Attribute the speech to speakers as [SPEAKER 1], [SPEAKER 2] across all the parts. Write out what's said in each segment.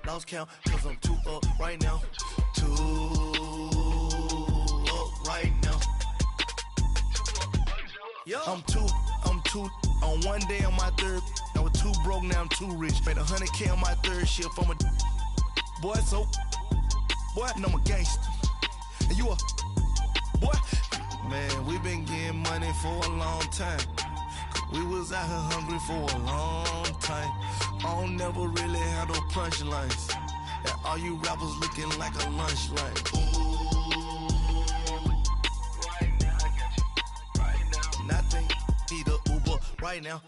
[SPEAKER 1] lost count, cause I'm too up right now. Too up right now. Yeah. I'm too on one day on my third. I was too broke, now I'm too rich. Made 100K on my third shift from a boy, so boy, and I'm a gangster. And you a boy. Man, we been getting money for a long time. We was out here hungry for a long time. I don't never really have no punchlines. And all you rappers looking like a lunch line. Ooh, right now, I got you. Right now, nothing. Need a Uber right now.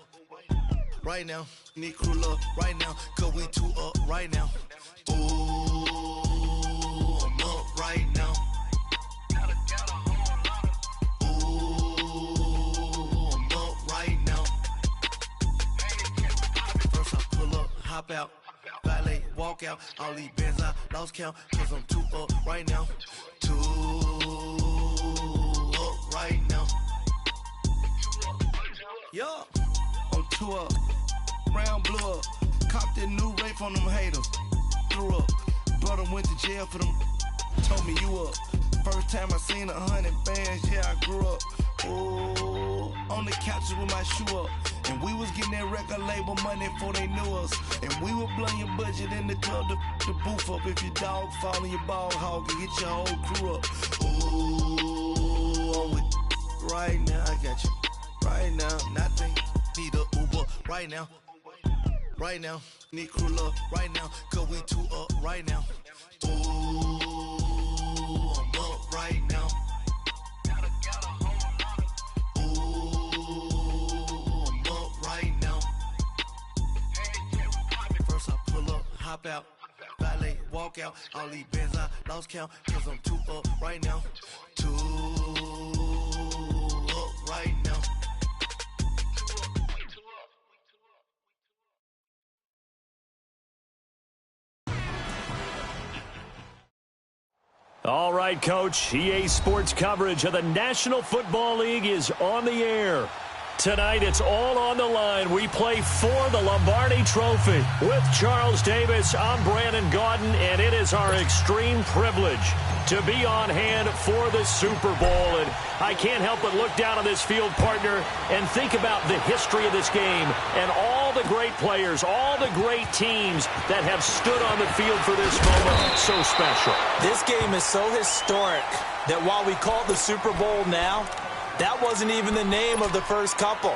[SPEAKER 1] Right now, need crew up right now. Cause we too up right now. Ooh, I'm up right now. Hop out, valet, walk out, all these bands I lost count, cause I'm too up right now, too up right now. Yeah, I'm too up, round blew up, copped that new rape on them haters, threw up, brother went to jail for them, told me you up, first time I seen 100 bands, yeah I grew up, ooh, on the couches with my shoe up. And we was getting that record label money before they knew us. And we were blowing your budget in the club to boof up. If your dog fall in your ball hog and get your whole crew up. Ooh, I'm with right now, I got you. Right now, nothing. Need a Uber right now. Right now, need crew up right now. Cause we too up right now. Ooh, I'm up right now. Hop out, valet, walk out, all these bands I lost count, cause I'm too up right now, too up right now.
[SPEAKER 2] All right, Coach, EA Sports coverage of the National Football League is on the air. Tonight, it's all on the line. We play for the Lombardi Trophy. With Charles Davis, I'm Brandon Gaudin, and it is our extreme privilege to be on hand for the Super Bowl. And I can't help but look down on this field, partner, and think about the history of this game and all the great players, all the great teams that have stood on the field for this moment. So special.
[SPEAKER 3] This game is so historic that while we call it the Super Bowl now, that wasn't even the name of the first couple.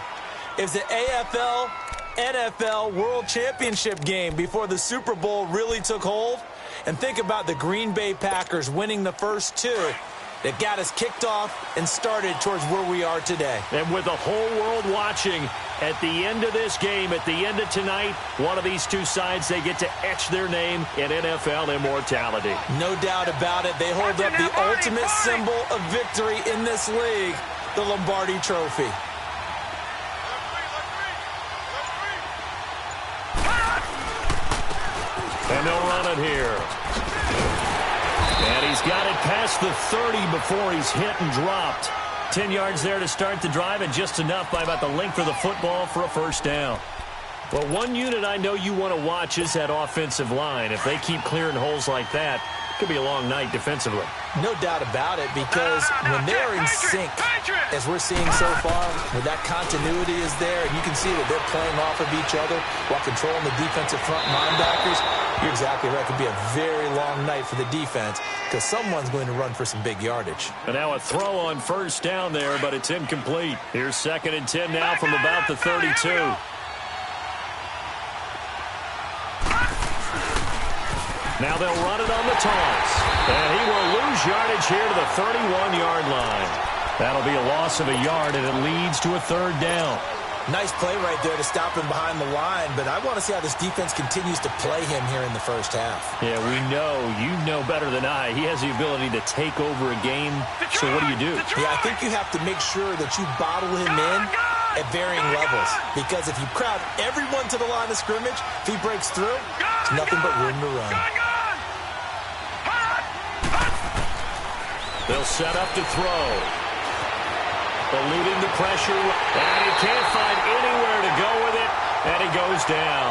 [SPEAKER 3] It was the AFL, NFL World Championship game before the Super Bowl really took hold. And think about the Green Bay Packers winning the first two that got us kicked off and started towards where we are today.
[SPEAKER 2] And with the whole world watching, at the end of this game, at the end of tonight, one of these two sides, they get to etch their name in NFL immortality.
[SPEAKER 3] No doubt about it. They hold up the ultimate symbol of victory in this league, the Lombardi Trophy.
[SPEAKER 2] And they'll run it here. And he's got it past the 30 before he's hit and dropped. 10 yards there to start the drive, and just enough by about the length of the football for a first down. Well, one unit I know you want to watch is that offensive line. If they keep clearing holes like that, it could be a long night defensively.
[SPEAKER 3] No doubt about it, because when they're in sync, as we're seeing so far, where that continuity is there, and you can see that they're playing off of each other while controlling the defensive front linebackers, you're exactly right. It could be a very long night for the defense because someone's going to run for some big yardage.
[SPEAKER 2] And now a throw on first down there, but it's incomplete. Here's 2nd and 10 now from about the 32. Now they'll run it on the toss. And he will lose yardage here to the 31-yard line. That'll be a loss of a yard, and it leads to a 3rd down.
[SPEAKER 3] Nice play right there to stop him behind the line, but I want to see how this defense continues to play him here in the first half.
[SPEAKER 2] Yeah, we know. You know better than I. He has the ability to take over a game. So what do?
[SPEAKER 3] Yeah, I think you have to make sure that you bottle him in at varying levels, because if you crowd everyone to the line of scrimmage, if he breaks through, it's nothing but room to run.
[SPEAKER 2] They'll set up to throw. Eluding the pressure, and he can't find anywhere to go with it, and he goes down.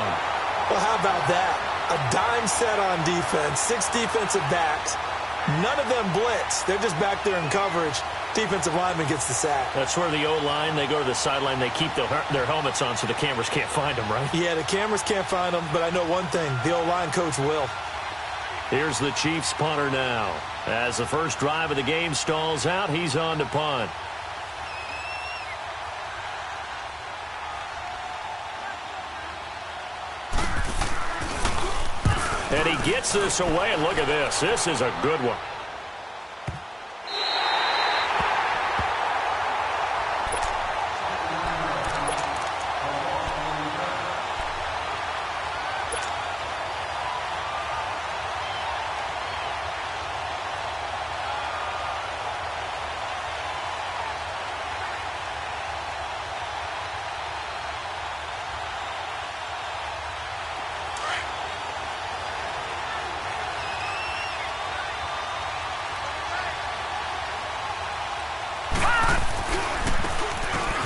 [SPEAKER 3] Well, how about that? A dime set on defense, 6 defensive backs. None of them blitz. They're just back there in coverage. Defensive lineman gets the sack.
[SPEAKER 2] That's where the O-line, they go to the sideline, they keep their helmets on so the cameras can't find them, right?
[SPEAKER 3] Yeah, the cameras can't find them, but I know one thing. The O-line coach will.
[SPEAKER 2] Here's the Chiefs punter now. As the first drive of the game stalls out, he's on to punt. And he gets this away, and look at this. This is a good one.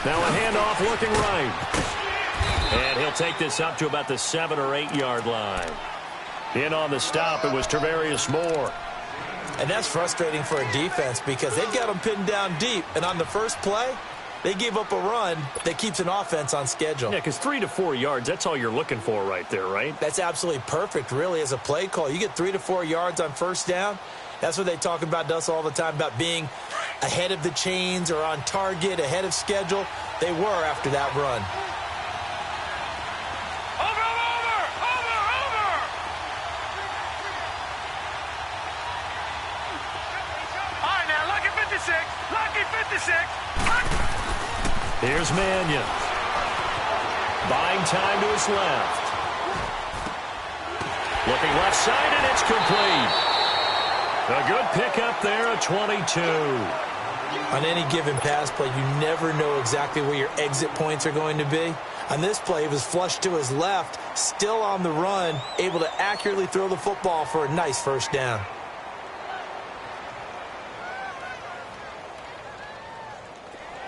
[SPEAKER 2] Now a handoff looking right. And he'll take this up to about the 7 or 8 yard line. In on the stop, it was Tarvarius Moore.
[SPEAKER 3] And that's frustrating for a defense because they've got them pinned down deep. And on the first play, they gave up a run that keeps an offense on schedule.
[SPEAKER 2] Yeah, because 3 to 4 yards, that's all you're looking for right there, right?
[SPEAKER 3] That's absolutely perfect, really, as a play call. You get 3 to 4 yards on first down. That's what they talk about to us all the time, about being ahead of the chains or on target, ahead of schedule. They were after that run.
[SPEAKER 4] Over! All right, now, lucky 56. Lucky 56.
[SPEAKER 2] Here's Mannion. Buying time to his left. Looking left side, and it's complete. A good pickup there, a 22.
[SPEAKER 3] On any given pass play, you never know exactly where your exit points are going to be. On this play, he was flushed to his left, still on the run, able to accurately throw the football for a nice first down.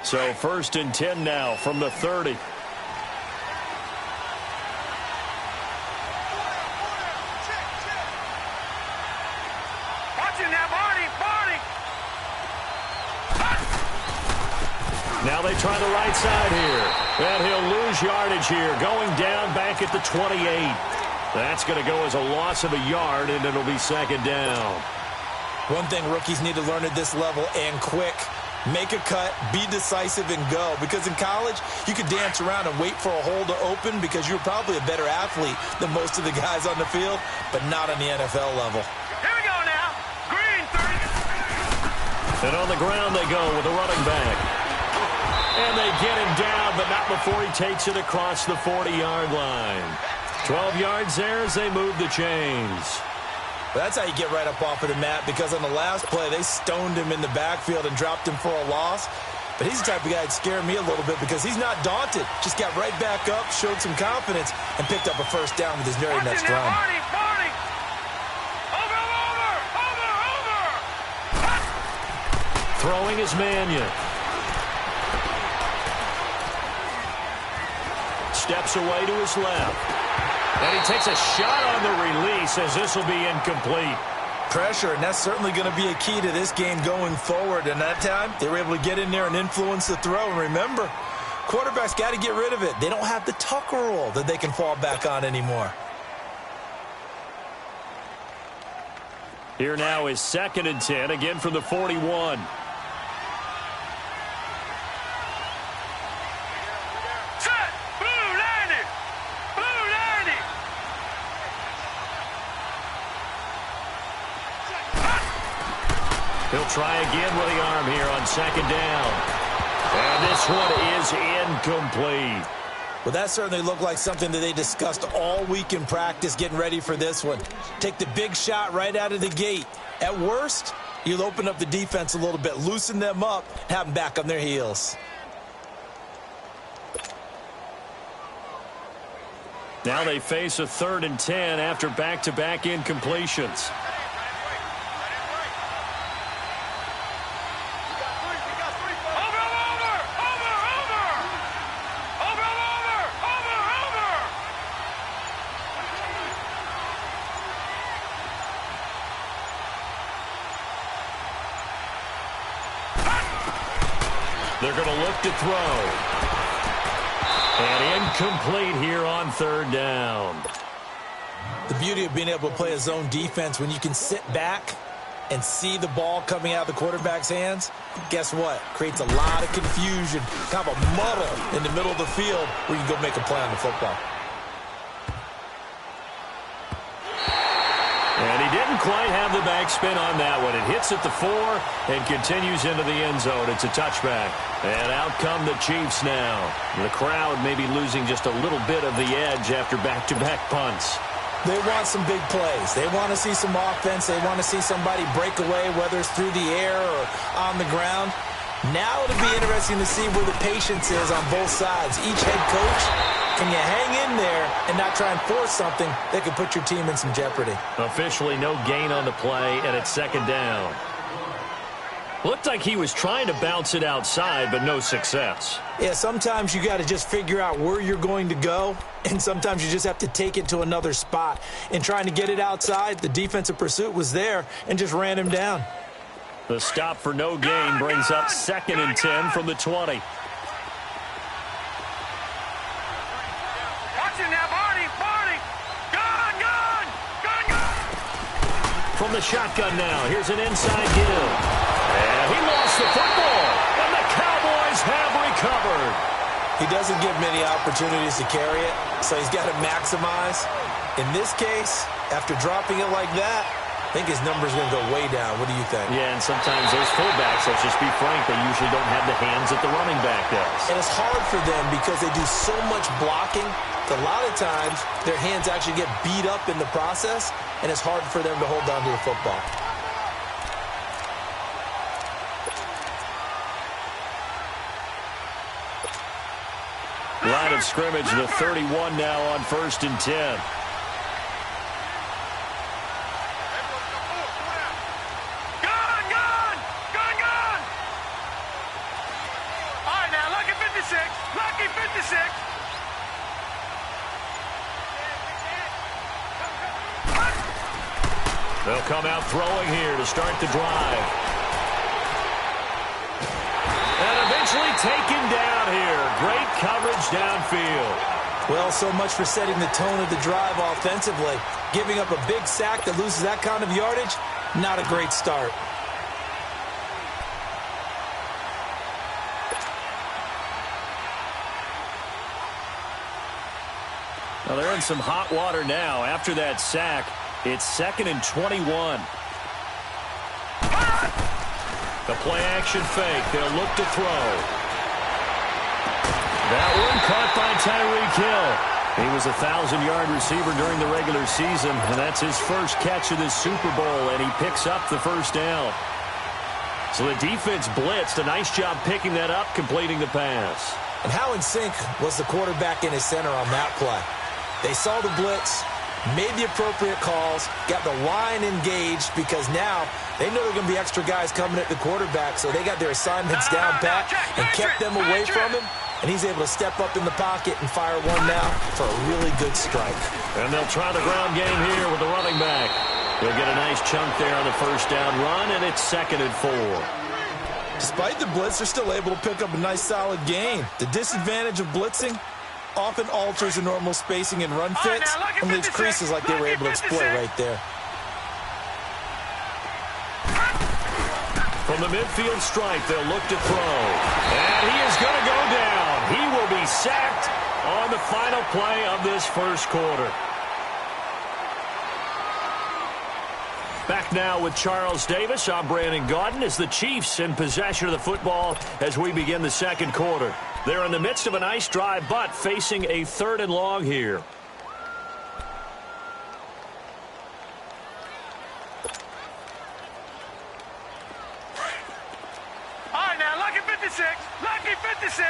[SPEAKER 2] So 1st and 10 now from the 30. Now they try the right side here. And he'll lose yardage here, going down back at the 28. That's going to go as a loss of a yard, and it'll be 2nd down.
[SPEAKER 3] One thing rookies need to learn at this level, and quick, make a cut, be decisive, and go. Because in college, you could dance around and wait for a hole to open because you're probably a better athlete than most of the guys on the field, but not on the NFL level.
[SPEAKER 4] Here we go now. Green, 30.
[SPEAKER 2] And on the ground they go with a running back. And they get him down, but not before he takes it across the 40-yard line. 12 yards there as they move the chains.
[SPEAKER 3] Well, that's how you get right up off of the mat, because on the last play, they stoned him in the backfield and dropped him for a loss. But he's the type of guy that scared me a little bit because he's not daunted. Just got right back up, showed some confidence, and picked up a first down with his very next run.
[SPEAKER 4] Marty. Over.
[SPEAKER 2] Throwing is Mannion. Steps away to his left. And he takes a shot on the release as this will be incomplete.
[SPEAKER 3] Pressure, and that's certainly going to be a key to this game going forward. And that time, they were able to get in there and influence the throw. And remember, quarterbacks got to get rid of it. They don't have the Tucker rule that they can fall back on anymore.
[SPEAKER 2] Here now is 2nd and 10, again from the 41. He'll try again with the arm here on 2nd down. And this one is incomplete.
[SPEAKER 3] Well, that certainly looked like something that they discussed all week in practice getting ready for this one. Take the big shot right out of the gate. At worst, you'll open up the defense a little bit, loosen them up, have them back on their heels.
[SPEAKER 2] Now they face a 3rd and 10 after back-to-back incompletions. They're going to look to throw. And incomplete here on third down.
[SPEAKER 3] The beauty of being able to play a zone defense when you can sit back and see the ball coming out of the quarterback's hands, guess what? Creates a lot of confusion, kind of a muddle in the middle of the field where you can go make a play on the football.
[SPEAKER 2] And he didn't quite have the backspin on that one. It hits at the 4 and continues into the end zone. It's a touchback. And out come the Chiefs now. The crowd may be losing just a little bit of the edge after back-to-back punts.
[SPEAKER 3] They want some big plays. They want to see some offense. They want to see somebody break away, whether it's through the air or on the ground. Now it'll be interesting to see where the patience is on both sides. Each head coach, can you hang in there and not try and force something that could put your team in some jeopardy?
[SPEAKER 2] Officially no gain on the play, and it's second down. Looked like he was trying to bounce it outside, but no success.
[SPEAKER 3] Yeah, sometimes you got to just figure out where you're going to go, and sometimes you just have to take it to another spot. In trying to get it outside, the defensive pursuit was there and just ran him down.
[SPEAKER 2] The stop for no gain brings up 2nd and 10 from the 20. From the shotgun now, here's an inside give. And he lost the football, and the Cowboys have recovered.
[SPEAKER 3] He doesn't get many opportunities to carry it, so he's got to maximize. In this case, after dropping it like that, I think his number's going to go way down. What do you think?
[SPEAKER 2] Yeah, and sometimes those fullbacks, let's just be frank, they usually don't have the hands that the running back does.
[SPEAKER 3] And it's hard for them because they do so much blocking that a lot of times their hands actually get beat up in the process, and it's hard for them to hold on to the football.
[SPEAKER 2] Line of scrimmage, the 31 now on 1st and 10.
[SPEAKER 4] Lucky 56.
[SPEAKER 2] They'll come out throwing here to start the drive. And eventually taken down here. Great coverage downfield.
[SPEAKER 3] Well, so much for setting the tone of the drive offensively. Giving up a big sack that loses that kind of yardage, not a great start.
[SPEAKER 2] Well, they're in some hot water now. After that sack, it's 2nd and 21. The play-action fake. They'll look to throw. That one caught by Tyreek Hill. He was a 1,000-yard receiver during the regular season, and that's his first catch of this Super Bowl, and he picks up the first down. So the defense blitzed. A nice job picking that up, completing the pass.
[SPEAKER 3] And how in sync was the quarterback in his center on that play? They saw the blitz, made the appropriate calls, got the line engaged because now they know there are going to be extra guys coming at the quarterback, so they got their assignments down pat and kept them away from him, and he's able to step up in the pocket and fire one now for a really good strike.
[SPEAKER 2] And they'll try the ground game here with the running back. They'll get a nice chunk there on the first down run, and it's 2nd and 4.
[SPEAKER 3] Despite the blitz, they're still able to pick up a nice solid gain. The disadvantage of blitzing often alters the normal spacing and run fits and leaves creases like they were able to exploit right there.
[SPEAKER 2] From the midfield stripe, they'll look to throw. And he is going to go down. He will be sacked on the final play of this first quarter. Back now with Charles Davis. I'm Brandon Gaudin as the Chiefs in possession of the football as we begin the second quarter. They're in the midst of a nice drive, but facing a 3rd and long here.
[SPEAKER 4] All right, now, lucky 56. Lucky 56.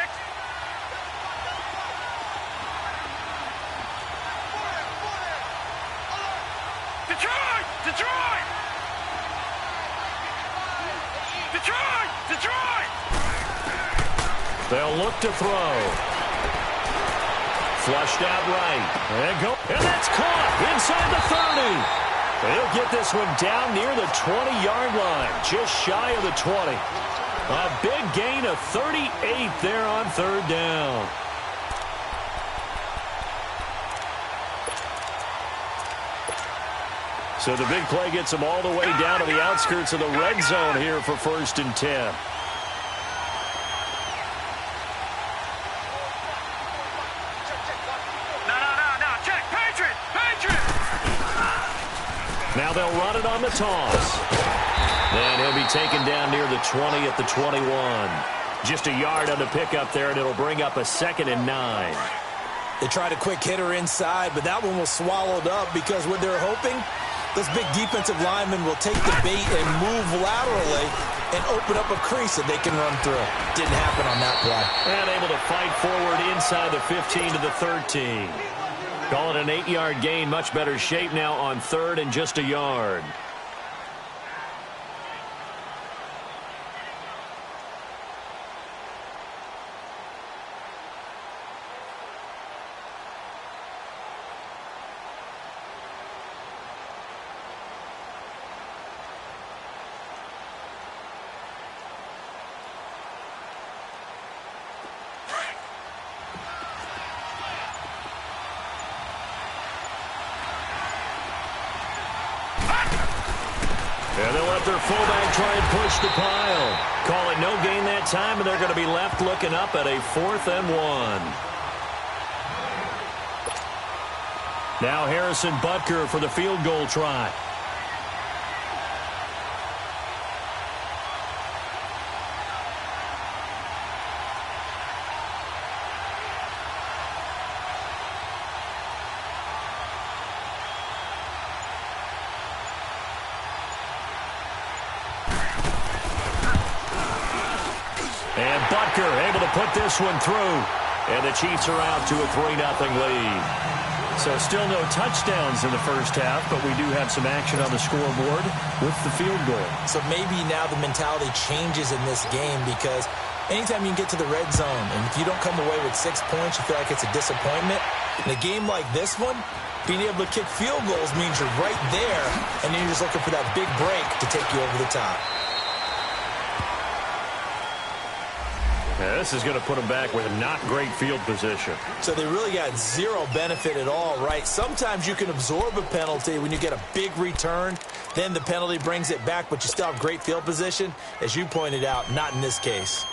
[SPEAKER 4] Detroit! Detroit! Detroit! Detroit!
[SPEAKER 2] They'll look to throw. Flushed out right. And that's caught inside the 30. They'll get this one down near the 20-yard line, just shy of the 20. A big gain of 38 there on third down. So the big play gets them all the way down to the outskirts of the red zone here for 1st and 10. Now they'll run it on the toss. And he'll be taken down near the 20 at the 21. Just a yard on the pickup there, and it'll bring up a 2nd and 9.
[SPEAKER 3] They tried a quick hitter inside, but that one was swallowed up because what they're hoping, this big defensive lineman will take the bait and move laterally and open up a crease that they can run through. Didn't happen on that play.
[SPEAKER 2] And able to fight forward inside the 15 to the 13. Call it an 8-yard gain. Much better shape now on 3rd and just a yard. And they'll let their fullback try and push the pile. Call it no gain that time, and they're going to be left looking up at a 4th and 1. Now Harrison Butker for the field goal try. And Butker able to put this one through. And the Chiefs are out to a 3-0 lead. So still no touchdowns in the first half, but we do have some action on the scoreboard with the field goal. So maybe now the mentality changes in this game because anytime you can get to the red zone, and if you don't come away with 6 points, you feel like it's a disappointment. In a game like this one, being able to kick field goals means you're right there, and then you're just looking for that big break to take you over the top. Yeah, this is going to put them back with not great field position.
[SPEAKER 3] So they really got zero benefit at all, right? Sometimes you can absorb a penalty when you get a big return. Then the penalty brings it back, but you still have great field position. As you pointed out, not in this case.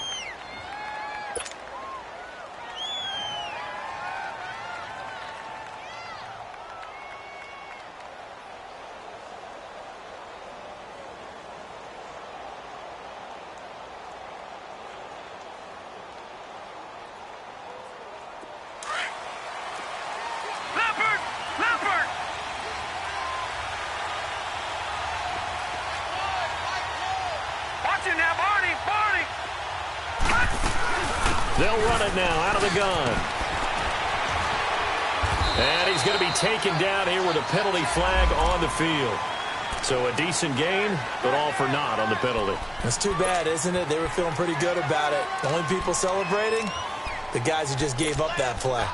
[SPEAKER 2] They'll run it now out of the gun. And he's going to be taken down here with a penalty flag on the field. So a decent gain, but all for naught on the penalty.
[SPEAKER 3] That's too bad, isn't it? They were feeling pretty good about it. The only people celebrating, the guys who just gave up that play.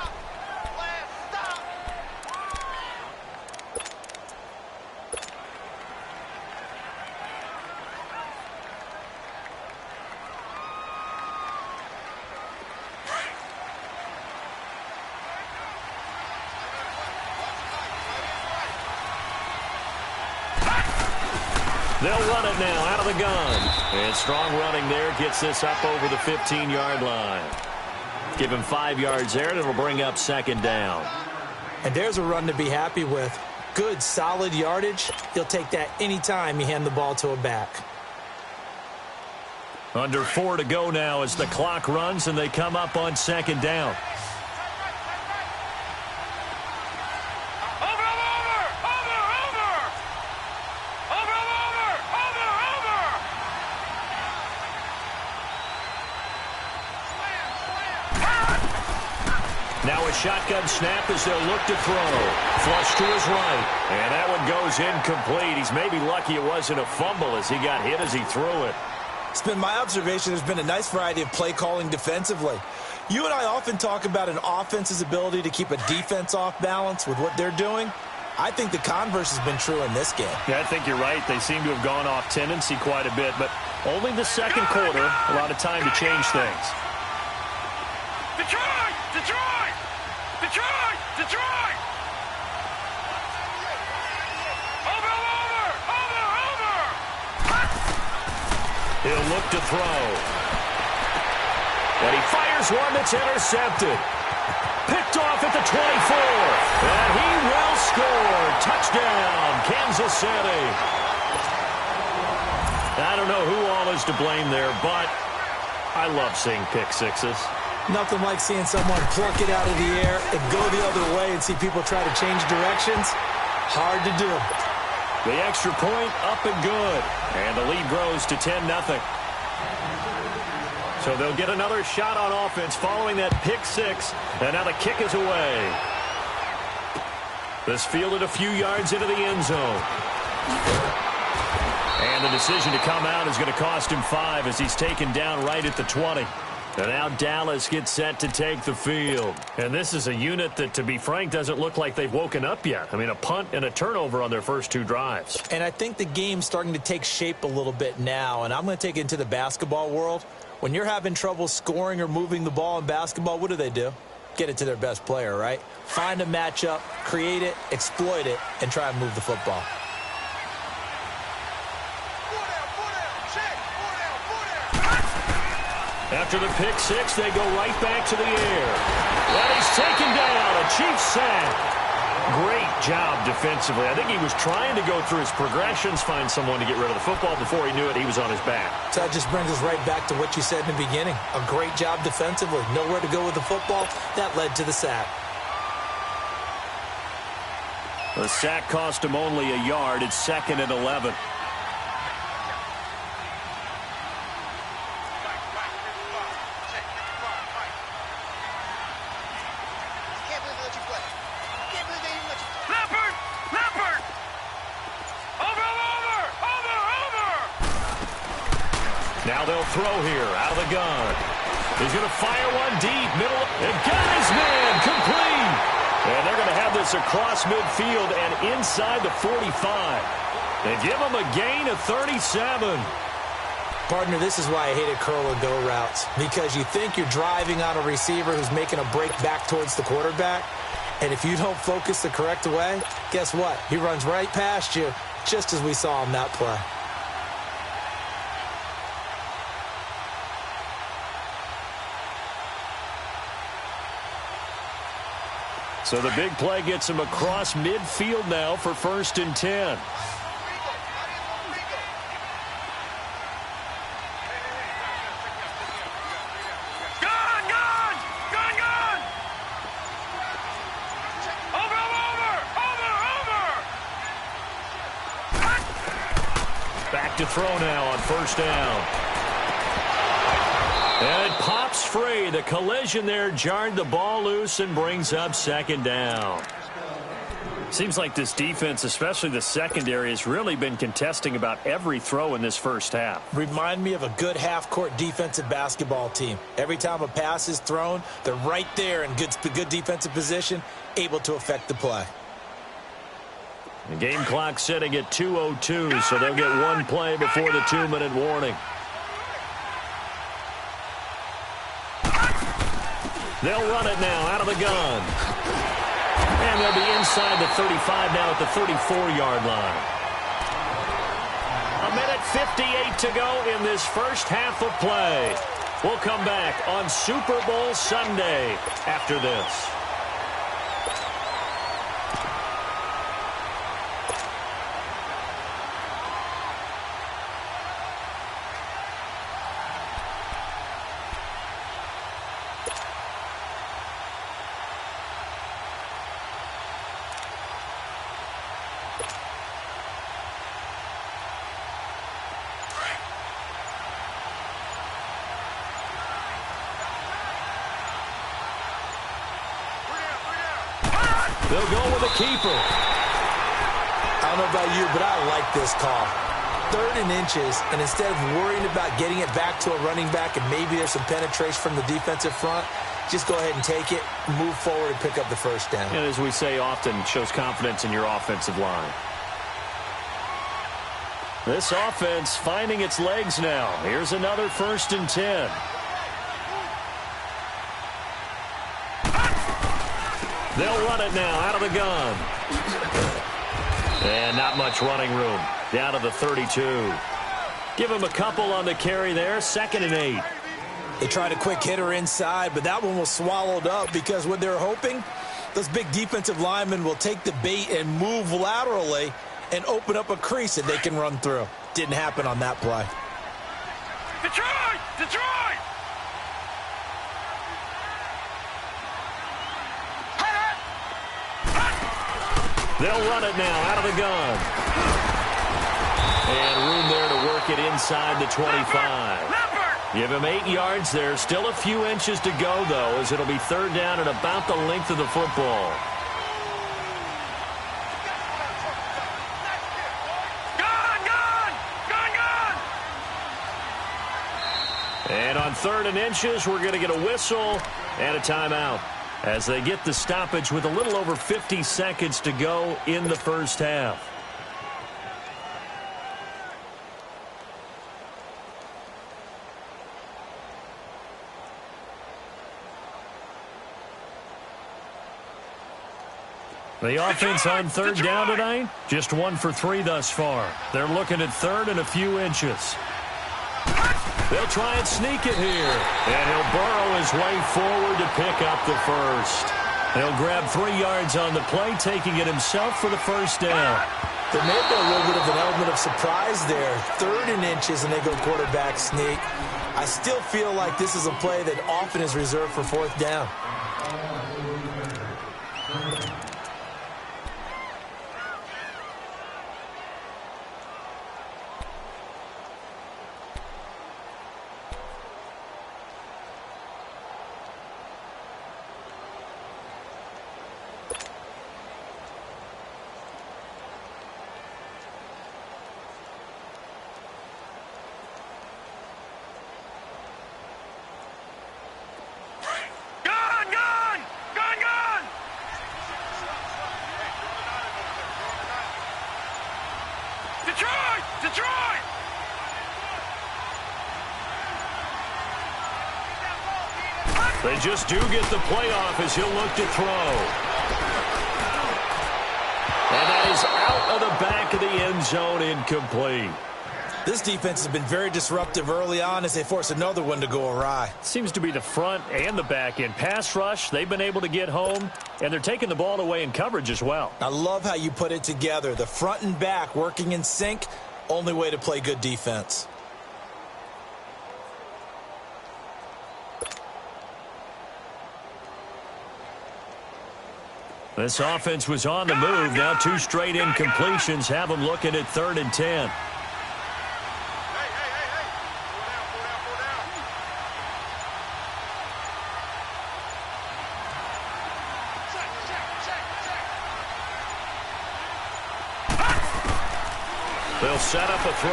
[SPEAKER 2] They'll run it now out of the gun. And strong running there gets this up over the 15-yard line. Give him 5 yards there, and it'll bring up 2nd down.
[SPEAKER 3] And there's a run to be happy with. Good, solid yardage. He'll take that anytime you hand the ball to a back.
[SPEAKER 2] Under 4 to go now as the clock runs, and they come up on 2nd down. Now a shotgun snap as they'll look to throw. Flush to his right. And that one goes incomplete. He's maybe lucky it wasn't a fumble as he got hit as he threw it.
[SPEAKER 3] It's been my observation there's been a nice variety of play calling defensively. You and I often talk about an offense's ability to keep a defense off balance with what they're doing. I think the converse has been true in this game.
[SPEAKER 2] Yeah, I think you're right. They seem to have gone off tendency quite a bit, but only the second quarter, a lot of time to change things.
[SPEAKER 4] Detroit! Detroit! Detroit! Detroit! Over!
[SPEAKER 2] He'll look to throw. And he fires one that's intercepted. Picked off at the 24. And he will score. Touchdown, Kansas City. I don't know who all is to blame there, but I love seeing pick sixes.
[SPEAKER 3] Nothing like seeing someone pluck it out of the air and go the other way and see people try to change directions. Hard to do.
[SPEAKER 2] The extra point up and good. And the lead grows to 10-0. So they'll get another shot on offense following that pick six. And now the kick is away. This fielded a few yards into the end zone. And the decision to come out is going to cost him 5 as he's taken down right at the 20. And now Dallas gets set to take the field. And this is a unit that, to be frank, doesn't look like they've woken up yet. I mean, a punt and a turnover on their first 2 drives.
[SPEAKER 3] And I think the game's starting to take shape a little bit now. And I'm going to take it into the basketball world. When you're having trouble scoring or moving the ball in basketball, what do? Get it to their best player, right? Find a matchup, create it, exploit it, and try and move the football.
[SPEAKER 2] After the pick six, they go right back to the air. And he's taken down. A Chiefs sack. Great job defensively. I think he was trying to go through his progressions, find someone to get rid of the football. Before he knew it, he was on his back.
[SPEAKER 3] So that just brings us right back to what you said in the beginning. A great job defensively. Nowhere to go with the football. That led to the sack.
[SPEAKER 2] The sack cost him only a yard. It's 2nd and 11. Now they'll throw here out of the gun. He's going to fire one deep, middle, and got his man complete. And they're going to have this across midfield and inside the 45. They give him a gain of 37.
[SPEAKER 3] Partner, this is why I hated curl and go routes. Because you think you're driving on a receiver who's making a break back towards the quarterback. And if you don't focus the correct way, guess what? He runs right past you, just as we saw on that play.
[SPEAKER 2] So the big play gets him across midfield now for 1st and 10. Back to throw now on 1st down. And it pops free. The collision there jarred the ball loose and brings up 2nd down. Seems like this defense, especially the secondary, has really been contesting about every throw in this first half.
[SPEAKER 3] Remind me of a good half-court defensive basketball team. Every time a pass is thrown, they're right there in good defensive position, able to affect the play.
[SPEAKER 2] The game clock sitting at 2:02, so they'll get one play before the 2-minute warning. They'll run it now out of the gun. And they'll be inside the 35 now at the 34-yard line. 1:58 to go in this first half of play. We'll come back on Super Bowl Sunday after this. They'll go with a keeper.
[SPEAKER 3] I don't know about you, but I like this call. 3rd and inches, and instead of worrying about getting it back to a running back and maybe there's some penetration from the defensive front, just go ahead and take it, move forward, and pick up the first down.
[SPEAKER 2] And as we say often, shows confidence in your offensive line. This offense finding its legs now. Here's another 1st and 10. They'll run it now out of the gun. And not much running room. Down to the 32. Give him a couple on the carry there. 2nd and 8.
[SPEAKER 3] They tried a quick hitter inside, but that one was swallowed up because what they're hoping, those big defensive linemen will take the bait and move laterally and open up a crease that they can run through. Didn't happen on that play.
[SPEAKER 4] Detroit! Detroit!
[SPEAKER 2] They'll run it now out of the gun. And room there to work it inside the 25. Give him 8 yards there. Still a few inches to go, though, as it'll be 3rd down and about the length of the football. And on 3rd and inches, we're going to get a whistle and a timeout as they get the stoppage with a little over 50 seconds to go in the first half. The offense on 3rd down tonight, just 1 for 3 thus far. They're looking at 3rd and a few inches. They'll try and sneak it here. And he'll burrow his way forward to pick up the first. He'll grab 3 yards on the play, taking it himself for the first down.
[SPEAKER 3] There may have been a little bit of an element of surprise there. 3rd and inches, and they go quarterback sneak. I still feel like this is a play that often is reserved for 4th down.
[SPEAKER 4] Detroit!
[SPEAKER 2] They just do get the playoff as he'll look to throw. And that is out of the back of the end zone, incomplete.
[SPEAKER 3] This defense has been very disruptive early on as they force another one to go awry.
[SPEAKER 2] Seems to be the front and the back end. Pass rush, they've been able to get home, and they're taking the ball away in coverage as well.
[SPEAKER 3] I love how you put it together. The front and back working in sync, only way to play good defense.
[SPEAKER 2] This offense was on the move. Now 2 straight incompletions have them looking at 3rd and 10. They'll set up a throw.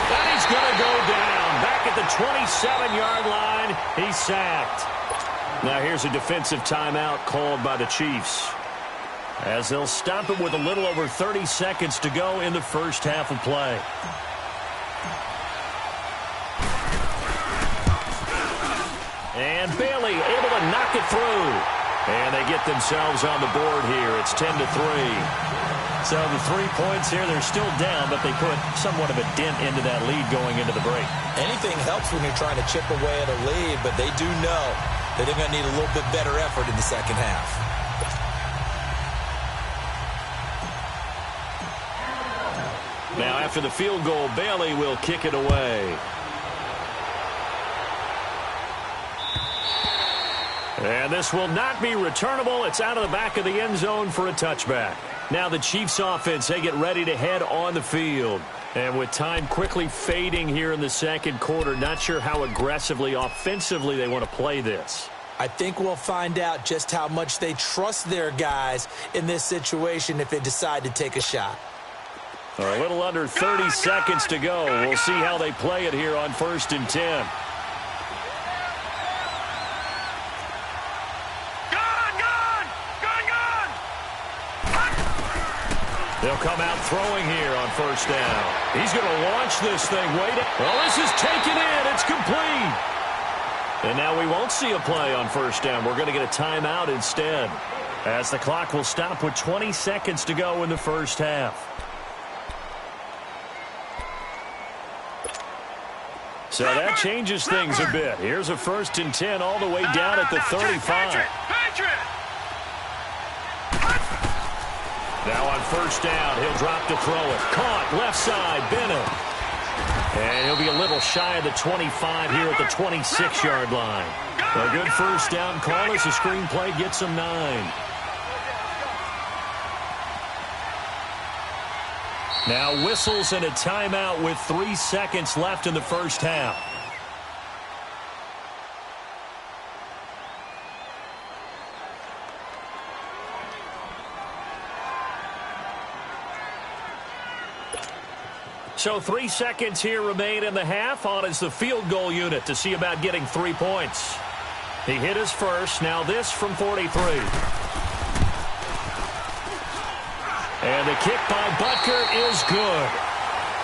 [SPEAKER 2] And he's going to go down. Back at the 27-yard line. He's sacked. Now here's a defensive timeout called by the Chiefs, as they'll stop it with a little over 30 seconds to go in the first half of play. And Bailey able to knock it through. And they get themselves on the board here. It's 10-3. So the 3 points here, they're still down, but they put somewhat of a dent into that lead going into the break.
[SPEAKER 3] Anything helps when you're trying to chip away at a lead, but they do know that they're going to need a little bit better effort in the second half.
[SPEAKER 2] Now after the field goal, Bailey will kick it away. And this will not be returnable. It's out of the back of the end zone for a touchback. Now the Chiefs offense, they get ready to head on the field. And with time quickly fading here in the second quarter, not sure how aggressively, offensively they want to play this.
[SPEAKER 3] I think we'll find out just how much they trust their guys in this situation if they decide to take a shot.
[SPEAKER 2] A little under 30 seconds to go. We'll see how they play it here on 1st and 10. come out throwing here on first down. He's going to launch this thing way down. Well, this is taken in. It's complete. And now we won't see a play on first down. We're going to get a timeout instead, as the clock will stop with 20 seconds to go in the first half. So that changes things a bit. Here's a 1st and 10 all the way down at the 35. Now on first down, he'll drop to throw it. Caught, left side, Bennett. And he'll be a little shy of the 25 here at the 26-yard line. A good first down call as the screenplay gets him 9. Now whistles and a timeout with 3 seconds left in the first half. So 3 seconds here remain in the half. On is the field goal unit to see about getting 3 points. He hit his first. Now this from 43. And the kick by Butker is good.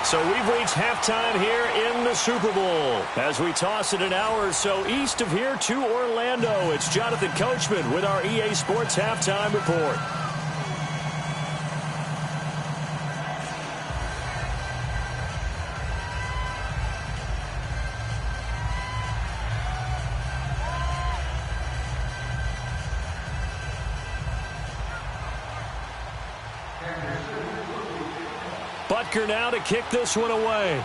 [SPEAKER 2] So we've reached halftime here in the Super Bowl. As we toss it an hour or so east of here to Orlando, it's Jonathan Coachman with our EA Sports Halftime Report. Butker now to kick this one away.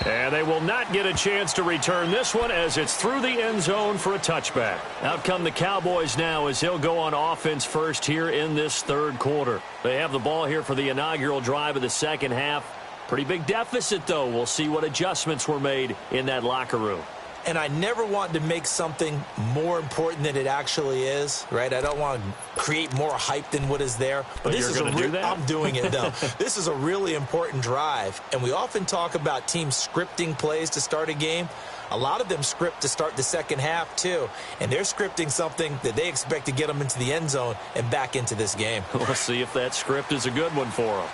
[SPEAKER 2] And they will not get a chance to return this one as it's through the end zone for a touchback. Out come the Cowboys now as he'll go on offense first here in this third quarter. They have the ball here for the inaugural drive of the second half. Pretty big deficit, though. We'll see what adjustments were made in that locker room.
[SPEAKER 3] And I never want to make something more important than it actually is, right? I don't want to create more hype than what is there.
[SPEAKER 2] But this is do that?
[SPEAKER 3] I'm doing it, though. This is a really important drive. And we often talk about teams scripting plays to start a game. A lot of them script to start the second half, too. And they're scripting something that they expect to get them into the end zone and back into this game.
[SPEAKER 2] We'll see if that script is a good one for them.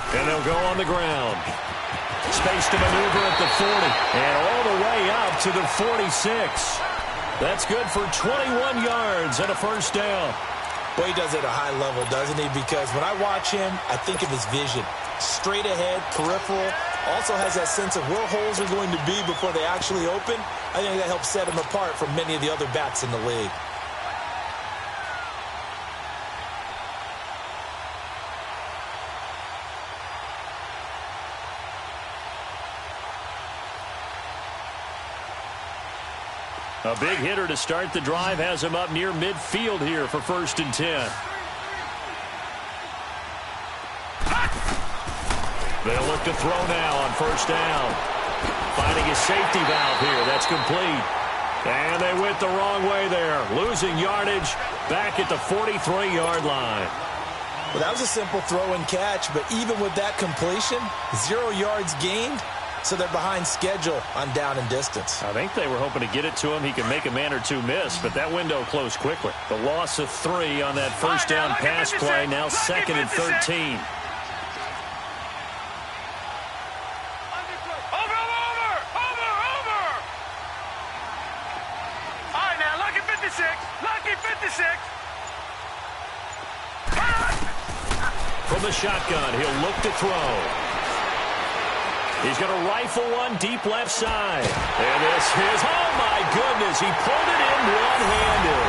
[SPEAKER 2] And they'll go on the ground. Space to maneuver at the 40. And all the way out to the 46. That's good for 21 yards and a first down.
[SPEAKER 3] Well, he does it at a high level, doesn't he? Because when I watch him, I think of his vision. Straight ahead, peripheral. Also has that sense of where holes are going to be before they actually open. I think that helps set him apart from many of the other backs in the league.
[SPEAKER 2] A big hitter to start the drive has him up near midfield here for 1st and 10. They'll look to throw now on first down. Finding his safety valve here. That's complete. And they went the wrong way there. Losing yardage back at the 43-yard line.
[SPEAKER 3] Well, that was a simple throw and catch, but even with that completion, 0 yards gained. So they're behind schedule on down and distance.
[SPEAKER 2] I think they were hoping to get it to him. He could make a man or two miss, but that window closed quickly. The loss of 3 on that first down pass play, now 2nd and 13.
[SPEAKER 4] Over! All right, now, lucky 56. Lucky 56.
[SPEAKER 2] From the shotgun, he'll look to throw. He's going to rifle one deep left side. And this is, oh my goodness, he pulled it in one-handed.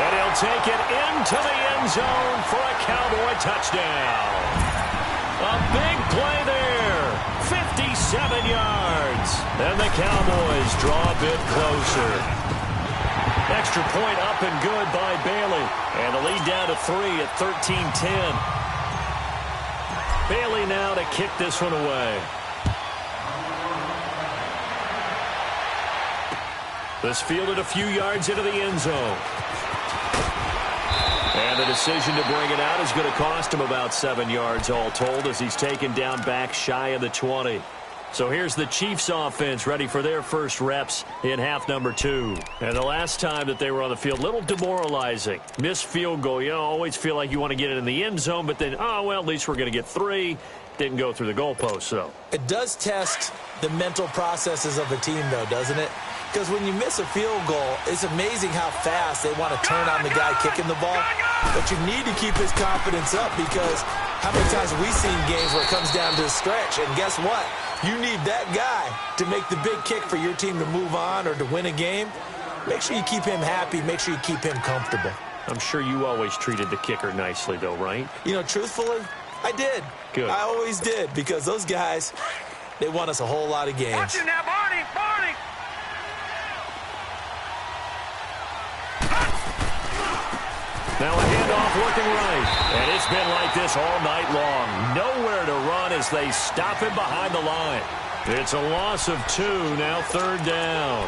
[SPEAKER 2] And he'll take it into the end zone for a Cowboy touchdown. A big play there. 57 yards. And the Cowboys draw a bit closer. Extra point up and good by Bailey. And the lead down to 3 at 13-10. Bailey now to kick this one away. This fielded a few yards into the end zone. And the decision to bring it out is going to cost him about 7 yards all told as he's taken down back shy of the 20. So here's the Chiefs offense ready for their first reps in half number 2. And the last time that they were on the field, a little demoralizing. Missed field goal. You know, always feel like you want to get it in the end zone, but then, oh, well, at least we're going to get 3. Didn't go through the goalpost, though.
[SPEAKER 3] It does test the mental processes of a team, though, doesn't it? Because when you miss a field goal, it's amazing how fast they want to turn on the guy kicking the ball. But you need to keep his confidence up, because how many times have we seen games where it comes down to a stretch? And guess what? You need that guy to make the big kick for your team to move on or to win a game. Make sure you keep him happy. Make sure you keep him comfortable.
[SPEAKER 2] I'm sure you always treated the kicker nicely, though, right?
[SPEAKER 3] You know, truthfully, I did.
[SPEAKER 2] Good.
[SPEAKER 3] I always did, because those guys, they won us a whole lot of games.
[SPEAKER 4] Watch it now, Barney, Barney.
[SPEAKER 2] Now a handoff looking right. And it's been like this all night long. Nowhere to run as they stop him behind the line. It's a loss of 2, now 3rd down.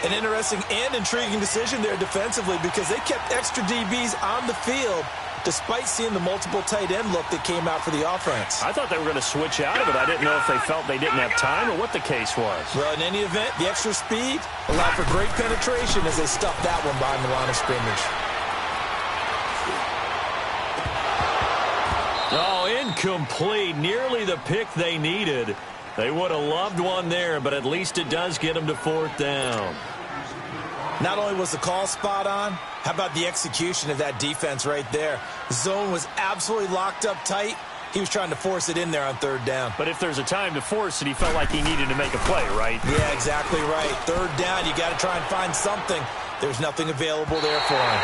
[SPEAKER 3] An interesting and intriguing decision there defensively, because they kept extra DBs on the field despite seeing the multiple tight end look that came out for the offense.
[SPEAKER 2] I thought they were going to switch out of it. I didn't know if they felt they didn't have time or what the case was.
[SPEAKER 3] Well, in any event, the extra speed allowed for great penetration as they stuffed that one behind the line of scrimmage.
[SPEAKER 2] Oh, incomplete. Nearly the pick they needed. They would have loved one there, but at least it does get them to 4th down.
[SPEAKER 3] Not only was the call spot on, how about the execution of that defense right there? The zone was absolutely locked up tight. He was trying to force it in there on 3rd down.
[SPEAKER 2] But if there's a time to force it, he felt like he needed to make a play, right?
[SPEAKER 3] Yeah, exactly right. 3rd down, you got to try and find something. There's nothing available there for him.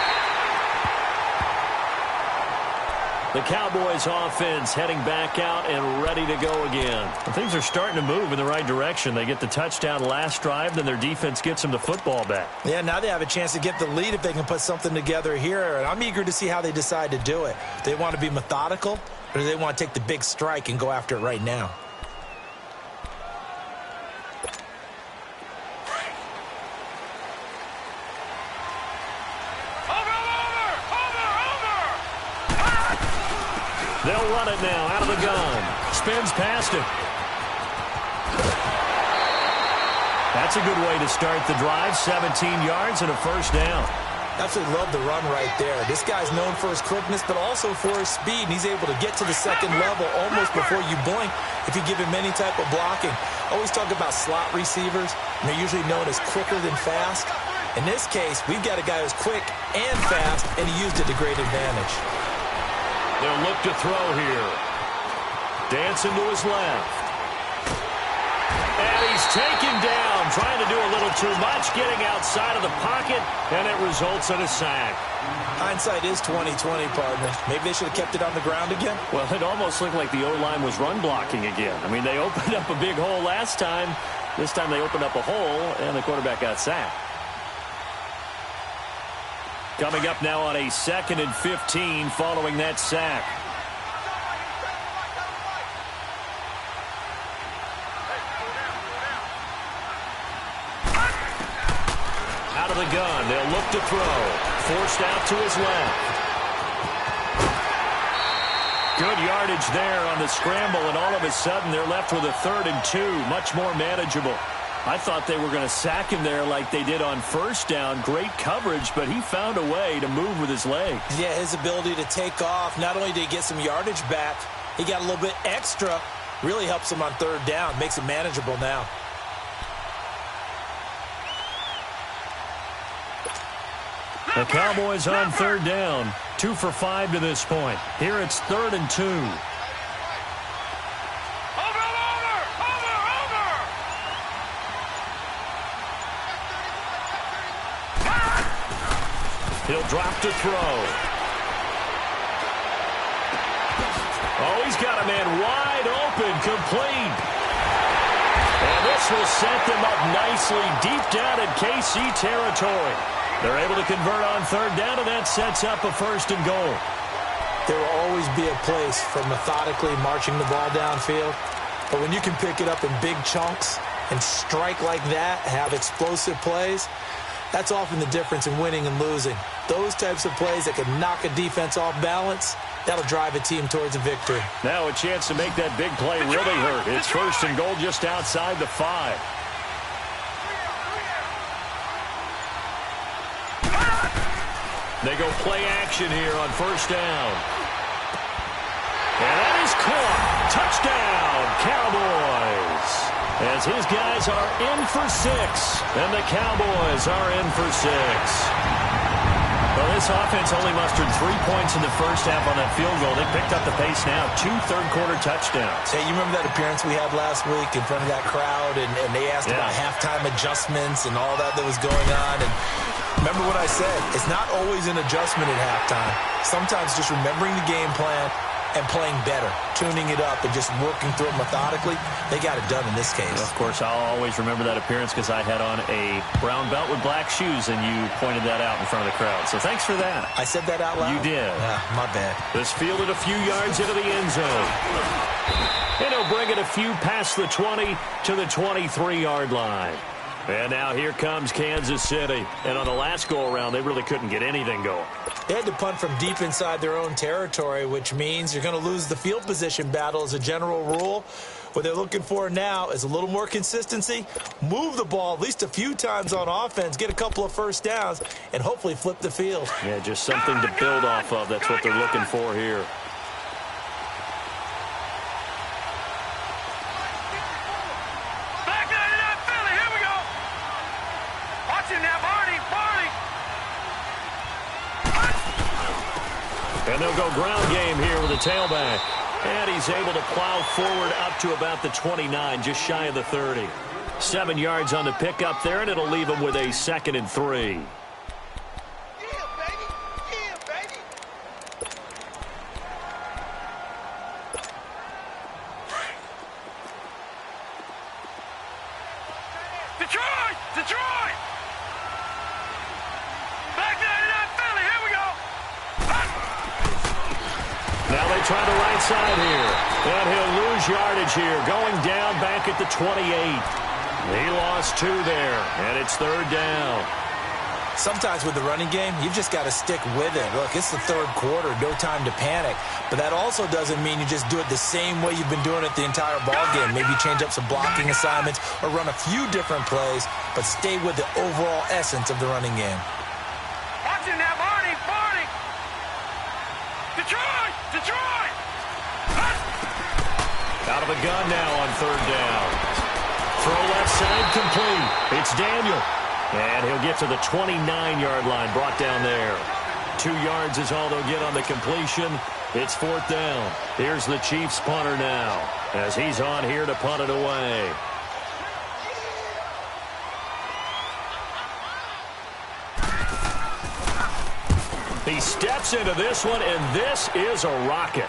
[SPEAKER 2] The Cowboys offense heading back out and ready to go again. Things are starting to move in the right direction. They get the touchdown last drive, then their defense gets them the football back.
[SPEAKER 3] Yeah, now they have a chance to get the lead if they can put something together here. And I'm eager to see how they decide to do it. Do they want to be methodical, or do they want to take the big strike and go after it right now?
[SPEAKER 2] They'll run it now out of the gun. Spins past him. That's a good way to start the drive. 17 yards and a 1st down.
[SPEAKER 3] Absolutely love the run right there. This guy's known for his quickness, but also for his speed. And he's able to get to the 2nd level almost before you blink if you give him any type of blocking. Always talk about slot receivers, and they're usually known as quicker than fast. In this case, we've got a guy who's quick and fast, and he used it to great advantage.
[SPEAKER 2] They'll look to throw here. Dancing to his left. And he's taken down, trying to do a little too much, getting outside of the pocket, and it results in a sack.
[SPEAKER 3] Hindsight is 20/20, partner. Maybe they should have kept it on the ground again.
[SPEAKER 2] Well, it almost looked like the O-line was run blocking again. I mean, they opened up a big hole last time. This time they opened up a hole, and the quarterback got sacked. Coming up now on a 2nd and 15 following that sack. Out of the gun, they'll look to throw. Forced out to his left. Good yardage there on the scramble, and all of a sudden they're left with a 3rd and 2, much more manageable. I thought they were going to sack him there like they did on 1st down. Great coverage, but he found a way to move with his legs.
[SPEAKER 3] Yeah, his ability to take off. Not only did he get some yardage back, he got a little bit extra. Really helps him on 3rd down. Makes it manageable now.
[SPEAKER 2] The Cowboys on 3rd down. 2 for 5 to this point. Here it's 3rd and 2. He'll drop to throw. Oh, he's got a man wide open, complete. And this will set them up nicely deep down in KC territory. They're able to convert on 3rd down, and that sets up a 1st and goal.
[SPEAKER 3] There will always be a place for methodically marching the ball downfield. But when you can pick it up in big chunks and strike like that, have explosive plays, that's often the difference in winning and losing. Those types of plays that can knock a defense off balance, That'll drive a team towards a victory.
[SPEAKER 2] Now a chance to make that big play really hurt. It's first and goal just outside the 5. They go play action here on first down. And that is caught. Touchdown, Cowboys. As his guys are in for 6. And the Cowboys are in for 6. Well, this offense only mustered 3 points in the first half on that field goal. They picked up the pace now. 2 third-quarter touchdowns.
[SPEAKER 3] Hey, you remember that appearance we had last week in front of that crowd? And they asked about halftime adjustments and all that was going on. And remember what I said. It's not always an adjustment at halftime. Sometimes just remembering the game plan and playing better, tuning it up and just working through it methodically. They got it done in this case.
[SPEAKER 2] Of course, I'll always remember that appearance because I had on a brown belt with black shoes, and you pointed that out in front of the crowd. So thanks for that.
[SPEAKER 3] I said that out loud?
[SPEAKER 2] You did.
[SPEAKER 3] My bad.
[SPEAKER 2] This fielded a few yards into the end zone. And he'll bring it a few past the 20 to the 23-yard line. And now here comes Kansas City. And on the last go-around, they really couldn't get anything going.
[SPEAKER 3] They had to punt from deep inside their own territory, which means you're going to lose the field position battle as a general rule. What they're looking for now is a little more consistency, move the ball at least a few times on offense, get a couple of first downs, and hopefully flip the field.
[SPEAKER 2] Yeah, just something to build off of. That's what they're looking for here. And they'll go ground game here with a tailback. And he's able to plow forward up to about the 29, just shy of the 30. 7 yards on the pickup there, and it'll leave him with a 2nd and 3.
[SPEAKER 4] Detroit! Back 99 Philly, here we go!
[SPEAKER 2] Now they try the right side here. And he'll lose yardage here. Going down back at the 28. He lost 2 there. And it's 3rd down.
[SPEAKER 3] Sometimes with the running game, you've just got to stick with it. Look, it's the 3rd quarter. No time to panic. But that also doesn't mean you just do it the same way you've been doing it the entire ball game. Maybe change up some blocking assignments or run a few different plays, but stay with the overall essence of the running game.
[SPEAKER 4] Watching that, Barney! Detroit!
[SPEAKER 2] Out of the gun now on 3rd down. Throw left side complete. It's Daniel. And he'll get to the 29-yard line, brought down there. 2 yards is all they'll get on the completion. It's 4th down. Here's the Chiefs punter now as he's on here to punt it away. He steps into this one, and this is a rocket.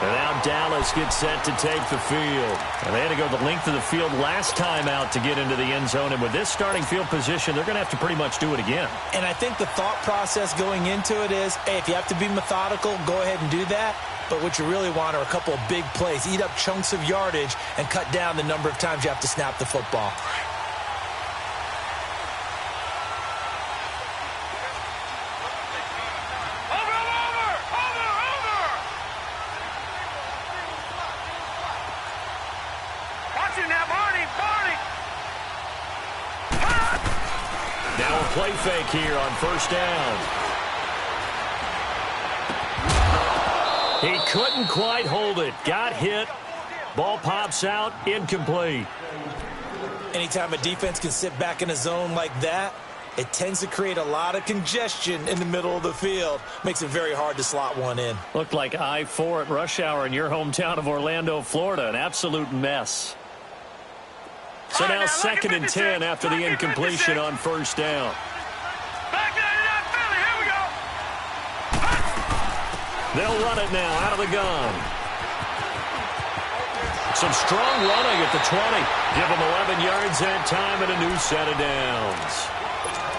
[SPEAKER 2] And now Dallas gets set to take the field. And they had to go the length of the field last time out to get into the end zone. And with this starting field position, they're going to have to pretty much do it again.
[SPEAKER 3] And I think the thought process going into it is, hey, if you have to be methodical, go ahead and do that. But what you really want are a couple of big plays. Eat up chunks of yardage and cut down the number of times you have to snap the football.
[SPEAKER 2] Now a play fake here on 1st down. He couldn't quite hold it. Got hit. Ball pops out. Incomplete.
[SPEAKER 3] Anytime a defense can sit back in a zone like that, it tends to create a lot of congestion in the middle of the field. Makes it very hard to slot one in.
[SPEAKER 2] Looked like I-4 at rush hour in your hometown of Orlando, Florida. An absolute mess. So now 2nd and 10 after the incompletion on 1st down.
[SPEAKER 4] Back 99 Philly, here we go!
[SPEAKER 2] They'll run it now out of the gun. Some strong running at the 20. Give them 11 yards that time and a new set of downs.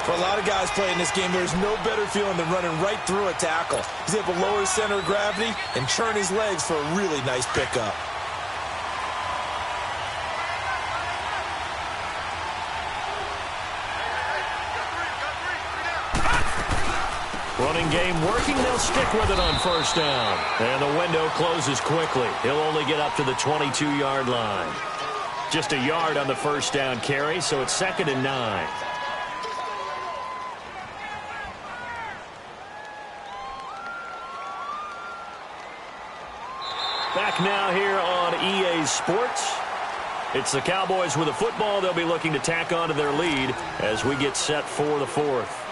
[SPEAKER 3] For a lot of guys playing this game, there's no better feeling than running right through a tackle. He's able to lower his center of gravity and churn his legs for a really nice pickup.
[SPEAKER 2] Running game working. They'll stick with it on first down. And the window closes quickly. He'll only get up to the 22-yard line. Just a yard on the first down carry, so it's 2nd and 9. Back now here on EA Sports. It's the Cowboys with the football. They'll be looking to tack on to their lead as we get set for the 4th.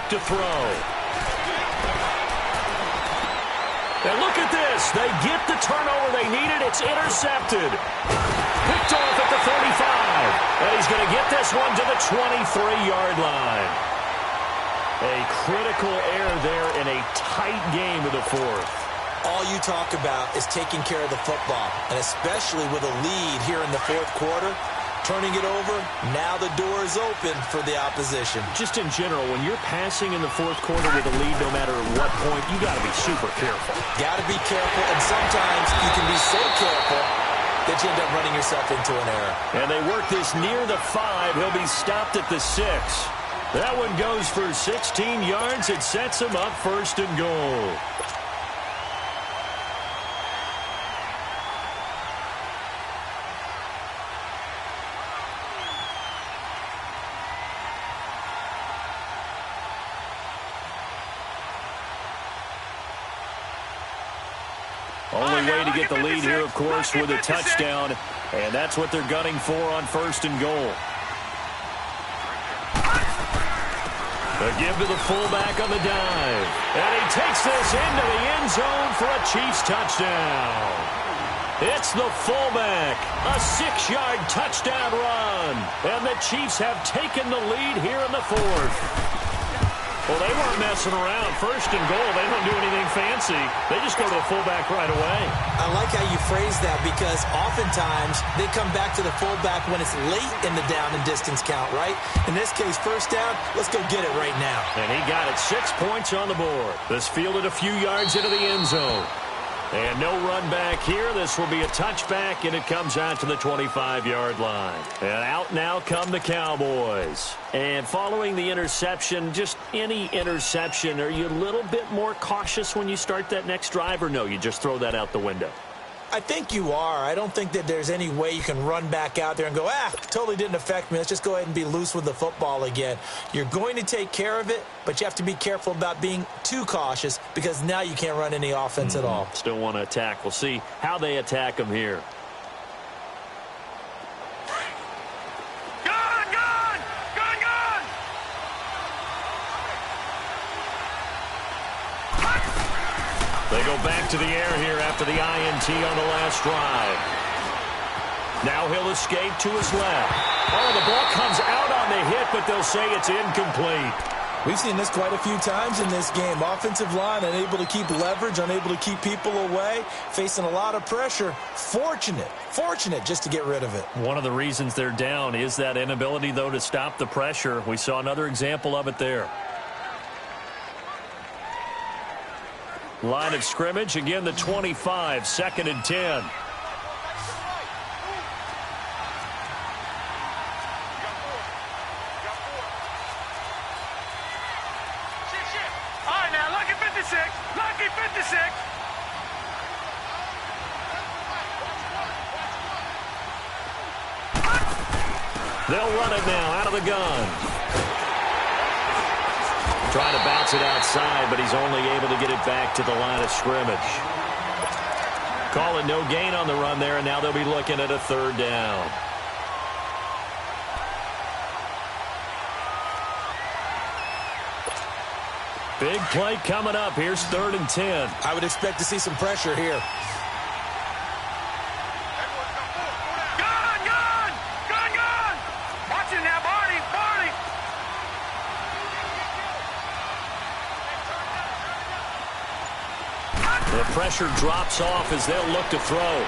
[SPEAKER 2] To throw. And look at this. They get the turnover they needed. It's intercepted. Picked off at the 35. And he's going to get this one to the 23-yard line. A critical error there in a tight game of the 4th.
[SPEAKER 3] All you talk about is taking care of the football, and especially with a lead here in the 4th quarter. Turning it over, now the door is open for the opposition.
[SPEAKER 2] Just in general, when you're passing in the 4th quarter with a lead, no matter at what point, you got to be super careful.
[SPEAKER 3] Got to be careful, and sometimes you can be so careful that you end up running yourself into an error.
[SPEAKER 2] And they work this near the 5. He'll be stopped at the 6. That one goes for 16 yards. It sets him up 1st and goal. Only way to get the lead here, of course, with a touchdown. And that's what they're gunning for on 1st and goal. A give to the fullback on the dive. And he takes this into the end zone for a Chiefs touchdown. It's the fullback. A 6-yard touchdown run. And the Chiefs have taken the lead here in the 4th. Well, they weren't messing around. 1st and goal, they don't do anything fancy. They just go to the fullback right away.
[SPEAKER 3] I like how you phrase that because oftentimes they come back to the fullback when it's late in the down and distance count, right? In this case, 1st down, let's go get it right now.
[SPEAKER 2] And he got it. 6 points on the board. This fielded a few yards into the end zone. And no run back here. This will be a touchback, and it comes out to the 25-yard line. And out now come the Cowboys. And following the interception, just any interception, are you a little bit more cautious when you start that next drive, or no, you just throw that out the window?
[SPEAKER 3] I think you are. I don't think that there's any way you can run back out there and go, totally didn't affect me. Let's just go ahead and be loose with the football again. You're going to take care of it, but you have to be careful about being too cautious because now you can't run any offense at all.
[SPEAKER 2] Still want to attack. We'll see how they attack them here. They go back to the air here after the INT on the last drive. Now he'll escape to his left. Oh, the ball comes out on the hit, but they'll say it's incomplete.
[SPEAKER 3] We've seen this quite a few times in this game. Offensive line unable to keep leverage, unable to keep people away, facing a lot of pressure. Fortunate just to get rid of it.
[SPEAKER 2] One of the reasons they're down is that inability, though, to stop the pressure. We saw another example of it there. Line of scrimmage, again the 25, 2nd and 10.
[SPEAKER 4] All right, now, lucky 56, lucky 56.
[SPEAKER 2] They'll run it now out of the gun. Trying to bounce it outside, but he's only able to get it back to the line of scrimmage. Call it no gain on the run there, and now they'll be looking at a 3rd down. Big play coming up. Here's 3rd and 10.
[SPEAKER 3] I would expect to see some pressure here.
[SPEAKER 4] Go!
[SPEAKER 2] The pressure drops off as they'll look to throw.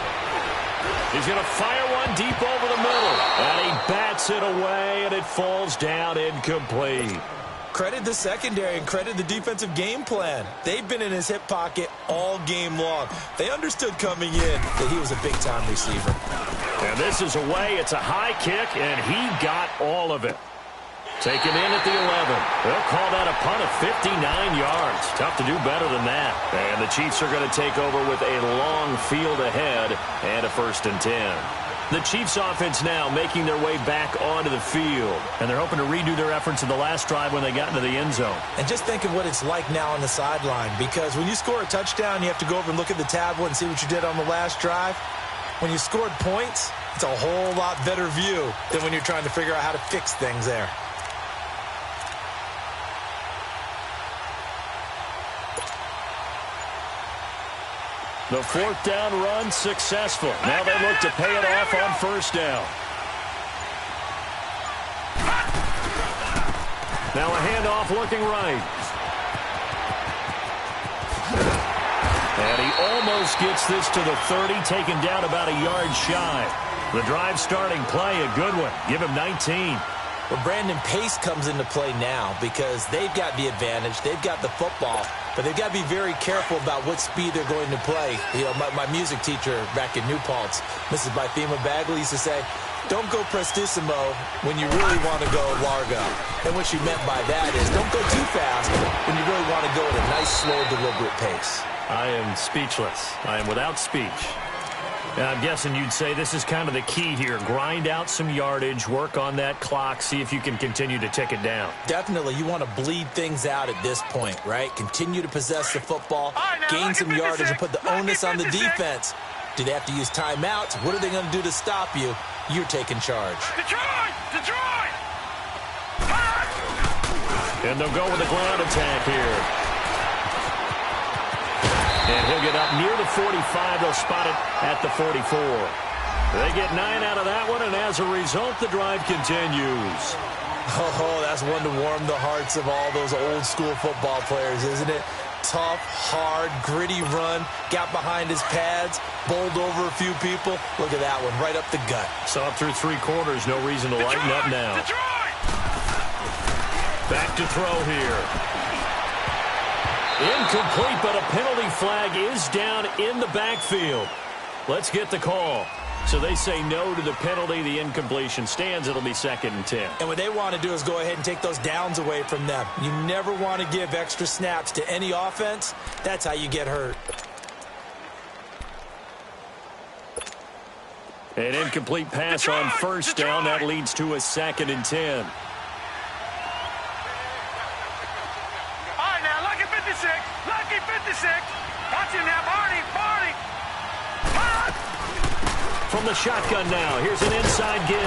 [SPEAKER 2] He's going to fire one deep over the middle. And he bats it away, and it falls down incomplete.
[SPEAKER 3] Credit the secondary and credit the defensive game plan. They've been in his hip pocket all game long. They understood coming in that he was a big-time receiver.
[SPEAKER 2] And this is away. It's a high kick, and he got all of it. Taken in at the 11. They'll call that a punt of 59 yards. Tough to do better than that. And the Chiefs are going to take over with a long field ahead and a 1st and 10. The Chiefs offense now making their way back onto the field. And they're hoping to redo their efforts in the last drive when they got into the end zone.
[SPEAKER 3] And just think of what it's like now on the sideline. Because when you score a touchdown, you have to go over and look at the tablet and see what you did on the last drive. When you scored points, it's a whole lot better view than when you're trying to figure out how to fix things there.
[SPEAKER 2] The 4th down run successful. Now they look to pay it off on 1st down. Now a handoff looking right. And he almost gets this to the 30, taken down about a yard shy. The drive starting play, a good one. Give him 19.
[SPEAKER 3] Well, Brandon, pace comes into play now because they've got the advantage. They've got the football, but they've got to be very careful about what speed they're going to play. You know, my music teacher back in New Paltz, Mrs. Bythema Bagley, used to say, don't go prestissimo when you really want to go largo. And what she meant by that is don't go too fast when you really want to go at a nice, slow, deliberate pace.
[SPEAKER 2] I am speechless. I am without speech. I'm guessing you'd say this is kind of the key here. Grind out some yardage, work on that clock, see if you can continue to tick it down.
[SPEAKER 3] Definitely. You want to bleed things out at this point, right? Continue to possess the football, gain some yardage, and put the onus on the defense. Do they have to use timeouts? What are they going to do to stop you? You're taking charge.
[SPEAKER 4] Detroit! Detroit!
[SPEAKER 2] And they'll go with the ground attack here. And he'll get up near the 45. They'll spot it at the 44. They get 9 out of that one, and as a result, the drive continues.
[SPEAKER 3] Oh, that's one to warm the hearts of all those old-school football players, isn't it? Tough, hard, gritty run, got behind his pads, bowled over a few people. Look at that one, right up the gut.
[SPEAKER 2] Saw it through 3 quarters, no reason to lighten up now.
[SPEAKER 4] Detroit!
[SPEAKER 2] Back to throw here. Incomplete, but a penalty flag is down in the backfield. Let's get the call. So they say no to the penalty. The incompletion stands. It'll be 2nd and 10.
[SPEAKER 3] And what they want to do is go ahead and take those downs away from them. You never want to give extra snaps to any offense. That's how you get hurt.
[SPEAKER 2] An incomplete pass on 1st down. That leads to a 2nd and 10.
[SPEAKER 4] Lucky 56. Watch him now, Barney.
[SPEAKER 2] From the shotgun now, here's an inside give.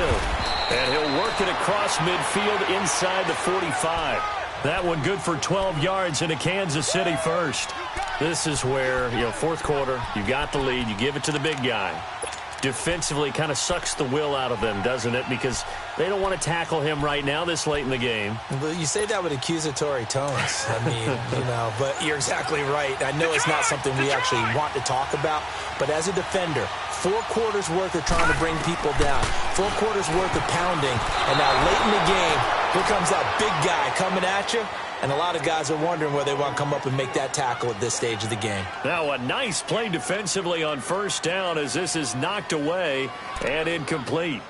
[SPEAKER 2] And he'll work it across midfield inside the 45. That one good for 12 yards in a Kansas City 1st. This is where, 4th quarter, you got the lead, you give it to the big guy. Defensively kind of sucks the will out of them, doesn't it? Because they don't want to tackle him right now this late in the game.
[SPEAKER 3] But you say that with accusatory tones. I mean, but you're exactly right. I know it's not something we actually want to talk about, but as a defender, 4 quarters worth of trying to bring people down, 4 quarters worth of pounding, and now late in the game, here comes that big guy coming at you. And a lot of guys are wondering where they want to come up and make that tackle at this stage of the game.
[SPEAKER 2] Now a nice play defensively on 1st down as this is knocked away and incomplete.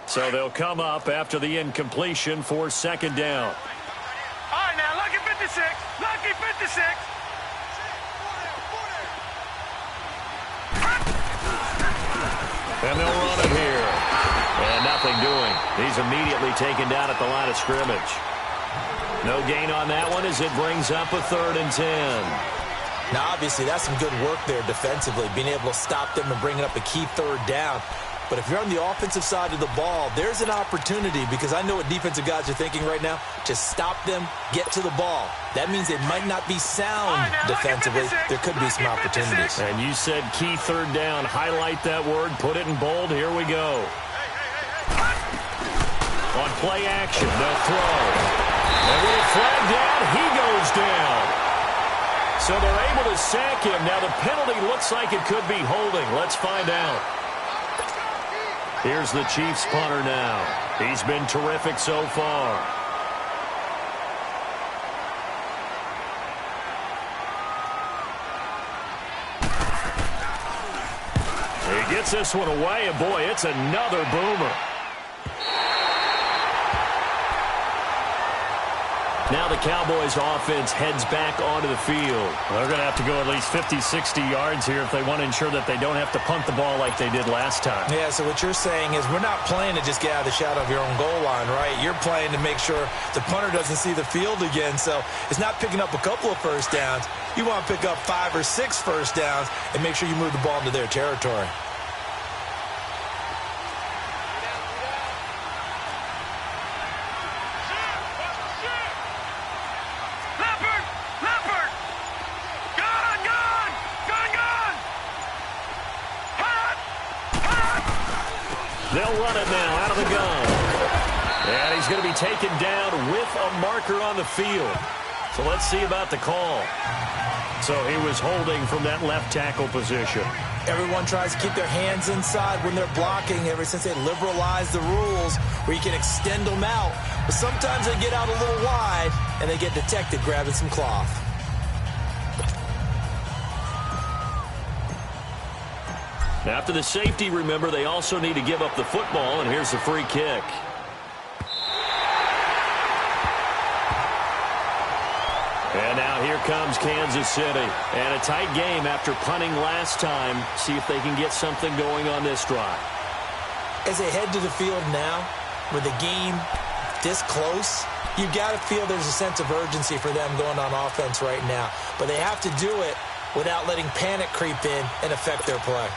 [SPEAKER 2] So they'll come up after the incompletion for 2nd down.
[SPEAKER 4] All right, now, Lucky 56. Lucky 56.
[SPEAKER 2] And they'll run it here. And nothing doing. He's immediately taken down at the line of scrimmage. No gain on that one as it brings up a 3rd and 10.
[SPEAKER 3] Now, obviously, that's some good work there defensively, being able to stop them and bring it up a key 3rd down. But if you're on the offensive side of the ball, there's an opportunity, because I know what defensive guys are thinking right now, to stop them, get to the ball. That means they might not be sound defensively. There could be some opportunities.
[SPEAKER 2] And you said key third down. Highlight that word. Put it in bold. Here we go. On play action, they'll throw. And with a flag down, he goes down. So they're able to sack him. Now the penalty looks like it could be holding. Let's find out. Here's the Chiefs punter now. He's been terrific so far. He gets this one away, and boy, it's another boomer. Now the Cowboys offense heads back onto the field. They're going to have to go at least 50, 60 yards here if they want to ensure that they don't have to punt the ball like they did last time.
[SPEAKER 3] Yeah, so what you're saying is we're not playing to just get out of the shadow of your own goal line, right? You're playing to make sure the punter doesn't see the field again. So it's not picking up a couple of first downs. You want to pick up 5 or 6 first downs and make sure you move the ball into their territory.
[SPEAKER 2] They'll run it now out of the gun. And he's going to be taken down with a marker on the field. So let's see about the call. So he was holding from that left tackle position.
[SPEAKER 3] Everyone tries to keep their hands inside when they're blocking ever since they liberalized the rules where you can extend them out. But sometimes they get out a little wide and they get detected grabbing some cloth.
[SPEAKER 2] After the safety, remember, they also need to give up the football, and here's the free kick. And now here comes Kansas City. And a tight game after punting last time. See if they can get something going on this drive.
[SPEAKER 3] As they head to the field now, with the game this close, you've got to feel there's a sense of urgency for them going on offense right now. But they have to do it without letting panic creep in and affect their play.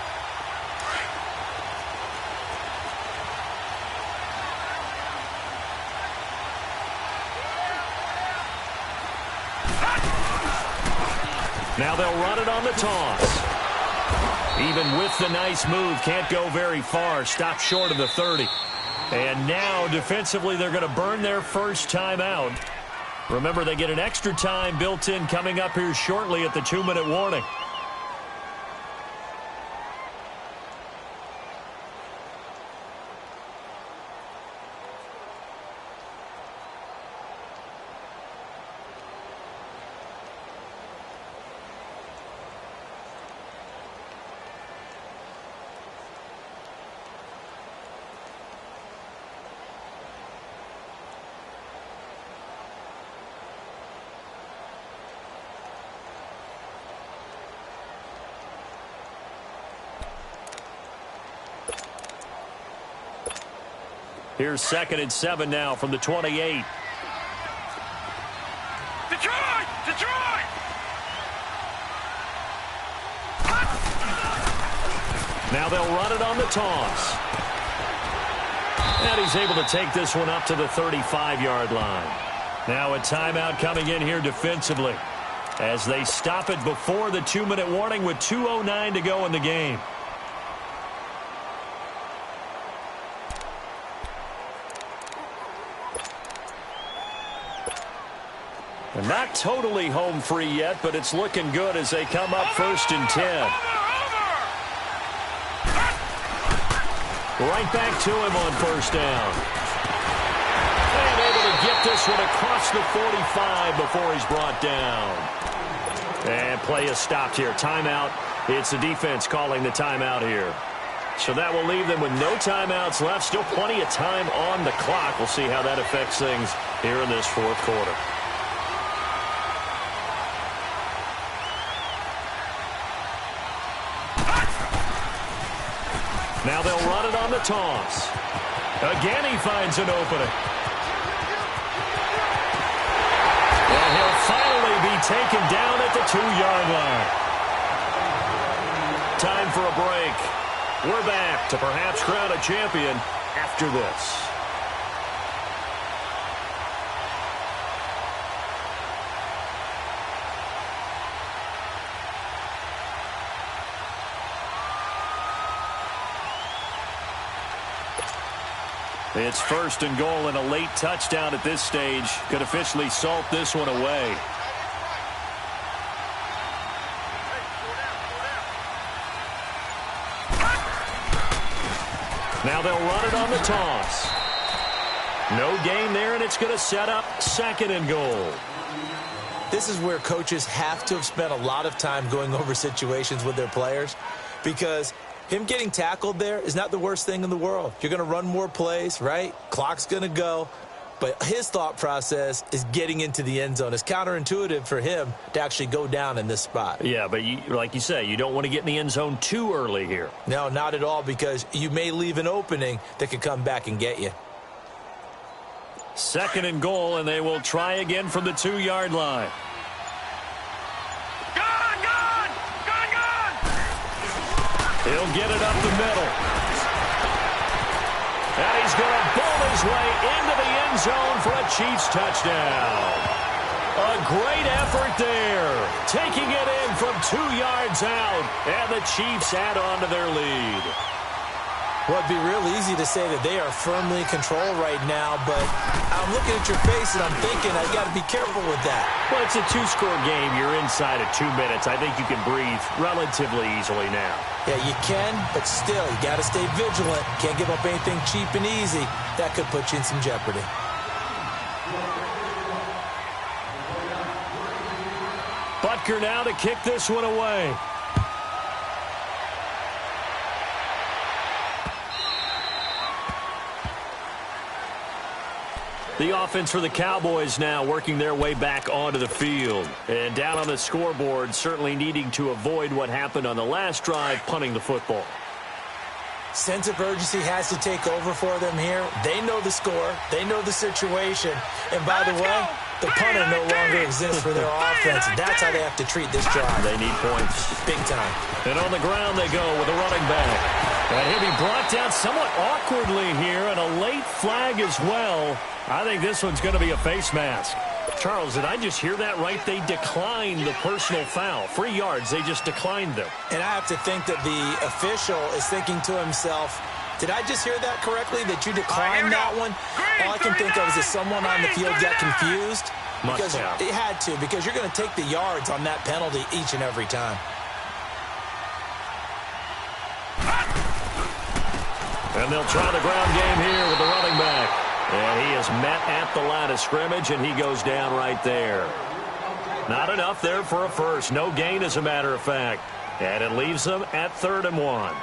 [SPEAKER 2] Now they'll run it on the toss. Even with the nice move, can't go very far. Stop short of the 30. And now, defensively, they're going to burn their first time out. Remember, they get an extra time built in coming up here shortly at the 2-minute warning. Here's 2nd and 7 now from the 28.
[SPEAKER 4] Detroit! Detroit!
[SPEAKER 2] Now they'll run it on the toss. And he's able to take this one up to the 35-yard line. Now a timeout coming in here defensively as they stop it before the 2-minute warning with 2:09 to go in the game. And not totally home free yet, but it's looking good as they come up 1st and 10. Right back to him on 1st down. And able to get this one across the 45 before he's brought down. And play is stopped here. Timeout. It's the defense calling the timeout here. So that will leave them with no timeouts left. Still plenty of time on the clock. We'll see how that affects things here in this 4th quarter. Now they'll run it on the toss. Again, he finds an opening. And he'll finally be taken down at the 2-yard line. Time for a break. We're back to perhaps crown a champion after this. It's first and goal, and a late touchdown at this stage could officially salt this one away. Now they'll run it on the toss. No gain there, and it's going to set up second and goal.
[SPEAKER 3] This is where coaches have to have spent a lot of time going over situations with their players, because him getting tackled there is not the worst thing in the world. You're going to run more plays, right? Clock's going to go. But his thought process is getting into the end zone. It's counterintuitive for him to actually go down in this spot.
[SPEAKER 2] Yeah, but like you say, you don't want to get in the end zone too early here.
[SPEAKER 3] No, not at all, because you may leave an opening that could come back and get you.
[SPEAKER 2] Second and goal, and they will try again from the 2-yard line. He'll get it up the middle. And he's going to bowl his way into the end zone for a Chiefs touchdown. A great effort there. Taking it in from 2 yards out. And the Chiefs add on to their lead.
[SPEAKER 3] Well, it'd be real easy to say that they are firmly in control right now, but I'm looking at your face and I'm thinking I got to be careful with that.
[SPEAKER 2] Well, it's a 2-score game. You're inside of 2 minutes. I think you can breathe relatively easily now.
[SPEAKER 3] Yeah, you can, but still, you got to stay vigilant. Can't give up anything cheap and easy. That could put you in some jeopardy.
[SPEAKER 2] Butker now to kick this one away. The offense for the Cowboys now working their way back onto the field. And down on the scoreboard, certainly needing to avoid what happened on the last drive, punting the football.
[SPEAKER 3] Sense of urgency has to take over for them here. They know the score. They know the situation. And by the way, the punter no longer exists for their offense. And that's how they have to treat this drive.
[SPEAKER 2] They need points.
[SPEAKER 3] Big time.
[SPEAKER 2] And on the ground they go with a running back. And he'll be brought down somewhat awkwardly here, and a late flag as well. I think this one's going to be a face mask. Charles, did I just hear that right? They declined the personal foul. 3 yards, they just declined them.
[SPEAKER 3] And I have to think that the official is thinking to himself, did I just hear that correctly, that you declined that one? All I can think of is that someone on the field got confused. Because it had to, because you're going to take the yards on that penalty each and every time.
[SPEAKER 2] And they'll try the ground game here with the running back. And he is met at the line of scrimmage, and he goes down right there. Not enough there for a first. No gain, as a matter of fact. And it leaves them at 3rd and 1.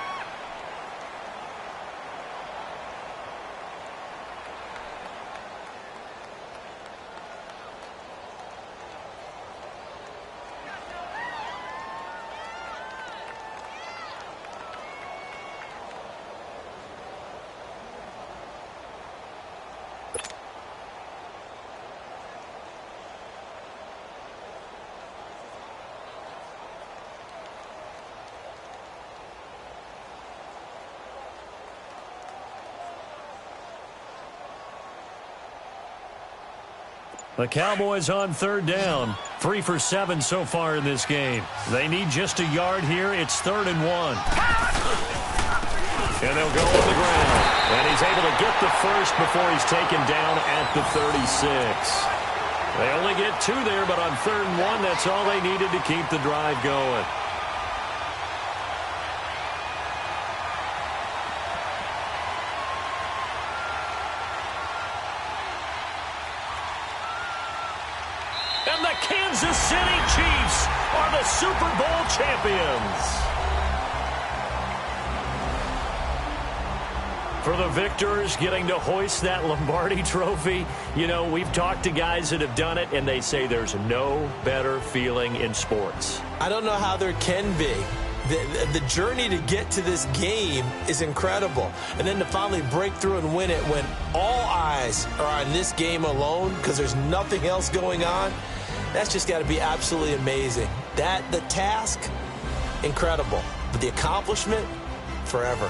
[SPEAKER 2] The Cowboys on 3rd down. 3 for 7 so far in this game. They need just a yard here. It's 3rd and 1. And they'll go on the ground. And he's able to get the first before he's taken down at the 36. They only get 2 there, but on 3rd and 1, that's all they needed to keep the drive going. And the Kansas City Chiefs are the Super Bowl champions. For the victors, getting to hoist that Lombardi trophy, you know, we've talked to guys that have done it, and they say there's no better feeling in sports.
[SPEAKER 3] I don't know how there can be. The journey to get to this game is incredible. And then to finally break through and win it when all eyes are on this game alone because there's nothing else going on, that's just got to be absolutely amazing. The task, incredible. But the accomplishment, forever.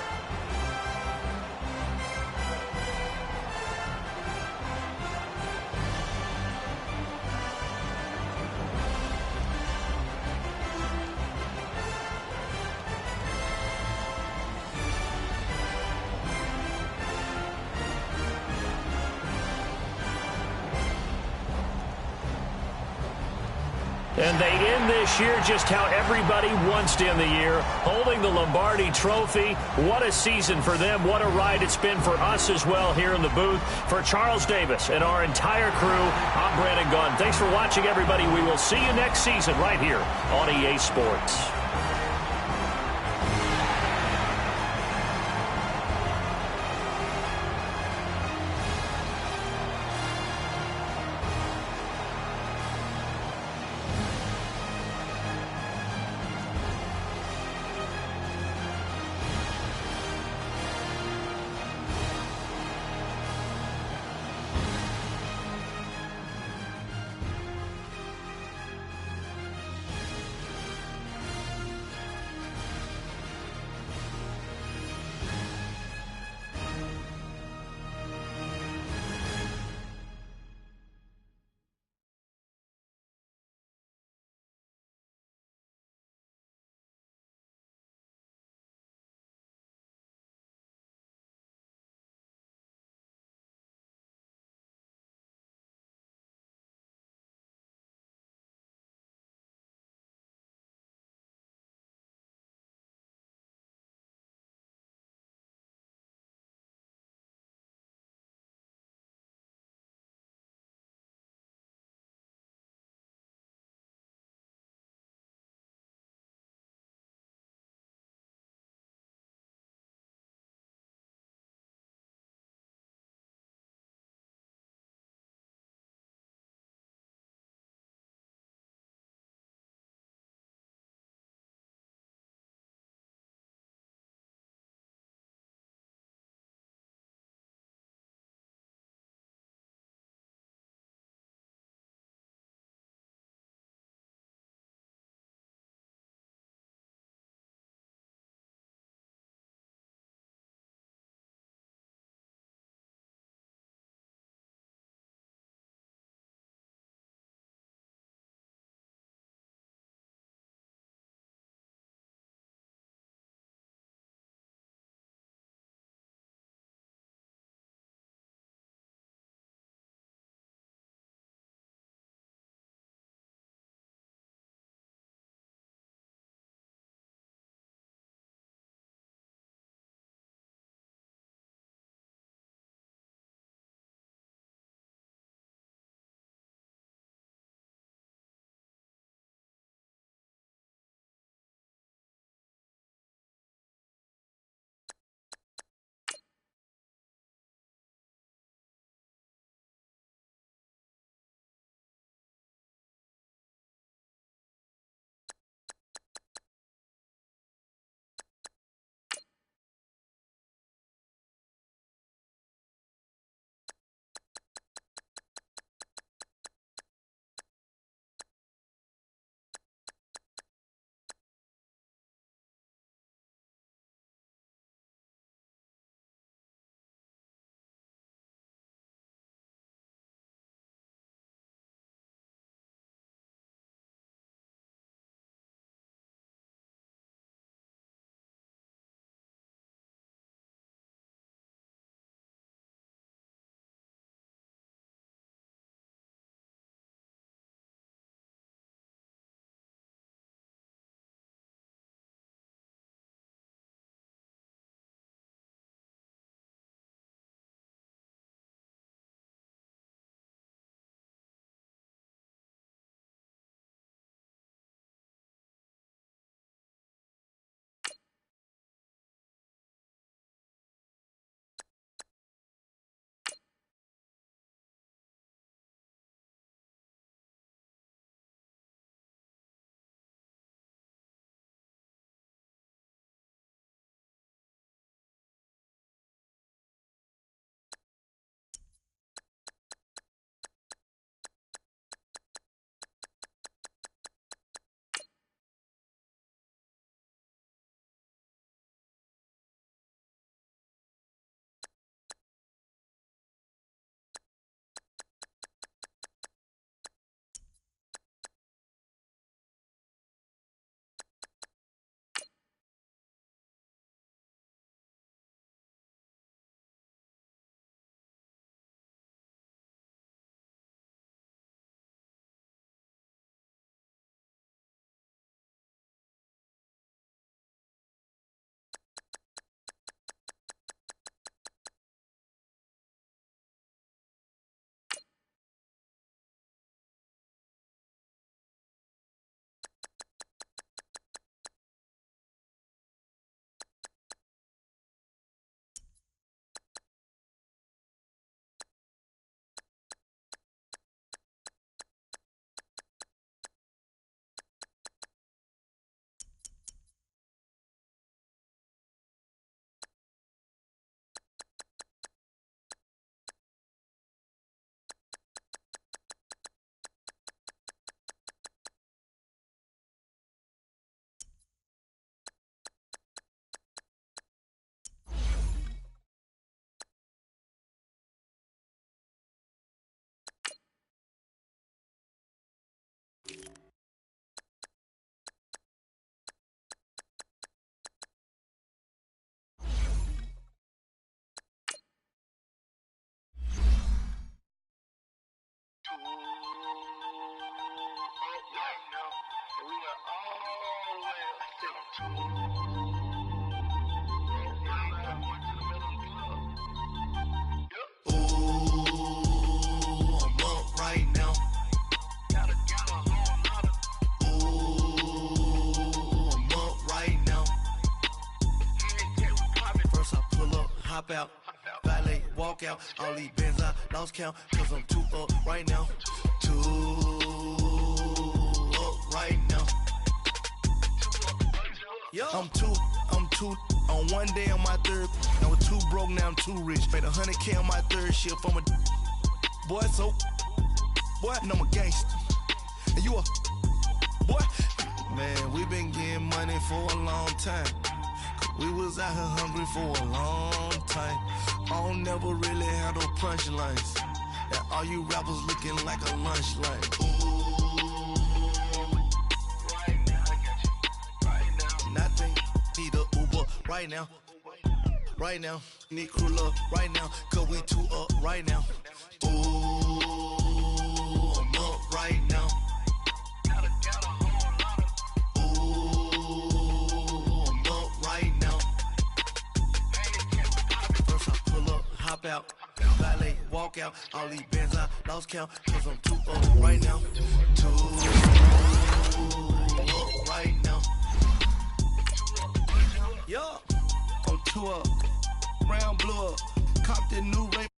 [SPEAKER 2] And they end this year just how everybody wants to end the year, holding the Lombardi Trophy. What a season for them. What a ride it's been for us as well here in the booth. For Charles Davis and our entire crew, I'm Brandon Gaudin. Thanks for watching, everybody. We will see you next season right here on EA Sports.
[SPEAKER 1] Ooh, I'm up right now. Ooh, I'm up right now. First I pull up, hop out, valet, walk out. All these bands I lost count, cause I'm too up right now. Too up right now. I'm two on one day on my third. I was too broke, now I'm too rich. Made 100K on my third shift. I'm a boy, so boy, and I'm a gangster. And you a boy. Man, we been getting money for a long time. We was out here hungry for a long time. I don't never really have no punchlines. And all you rappers looking like a lunch line. Nothing, need a Uber right now. Right now, need crew love right now. Cause we too up right now. Ooh, I'm up right now. Ooh, I'm up right now. First I pull up, hop out, valet, walk out. All these bands I lost count. Cause I'm too up right now. Too up right now. Yo, I'm too up, round blew up, copped a new rape.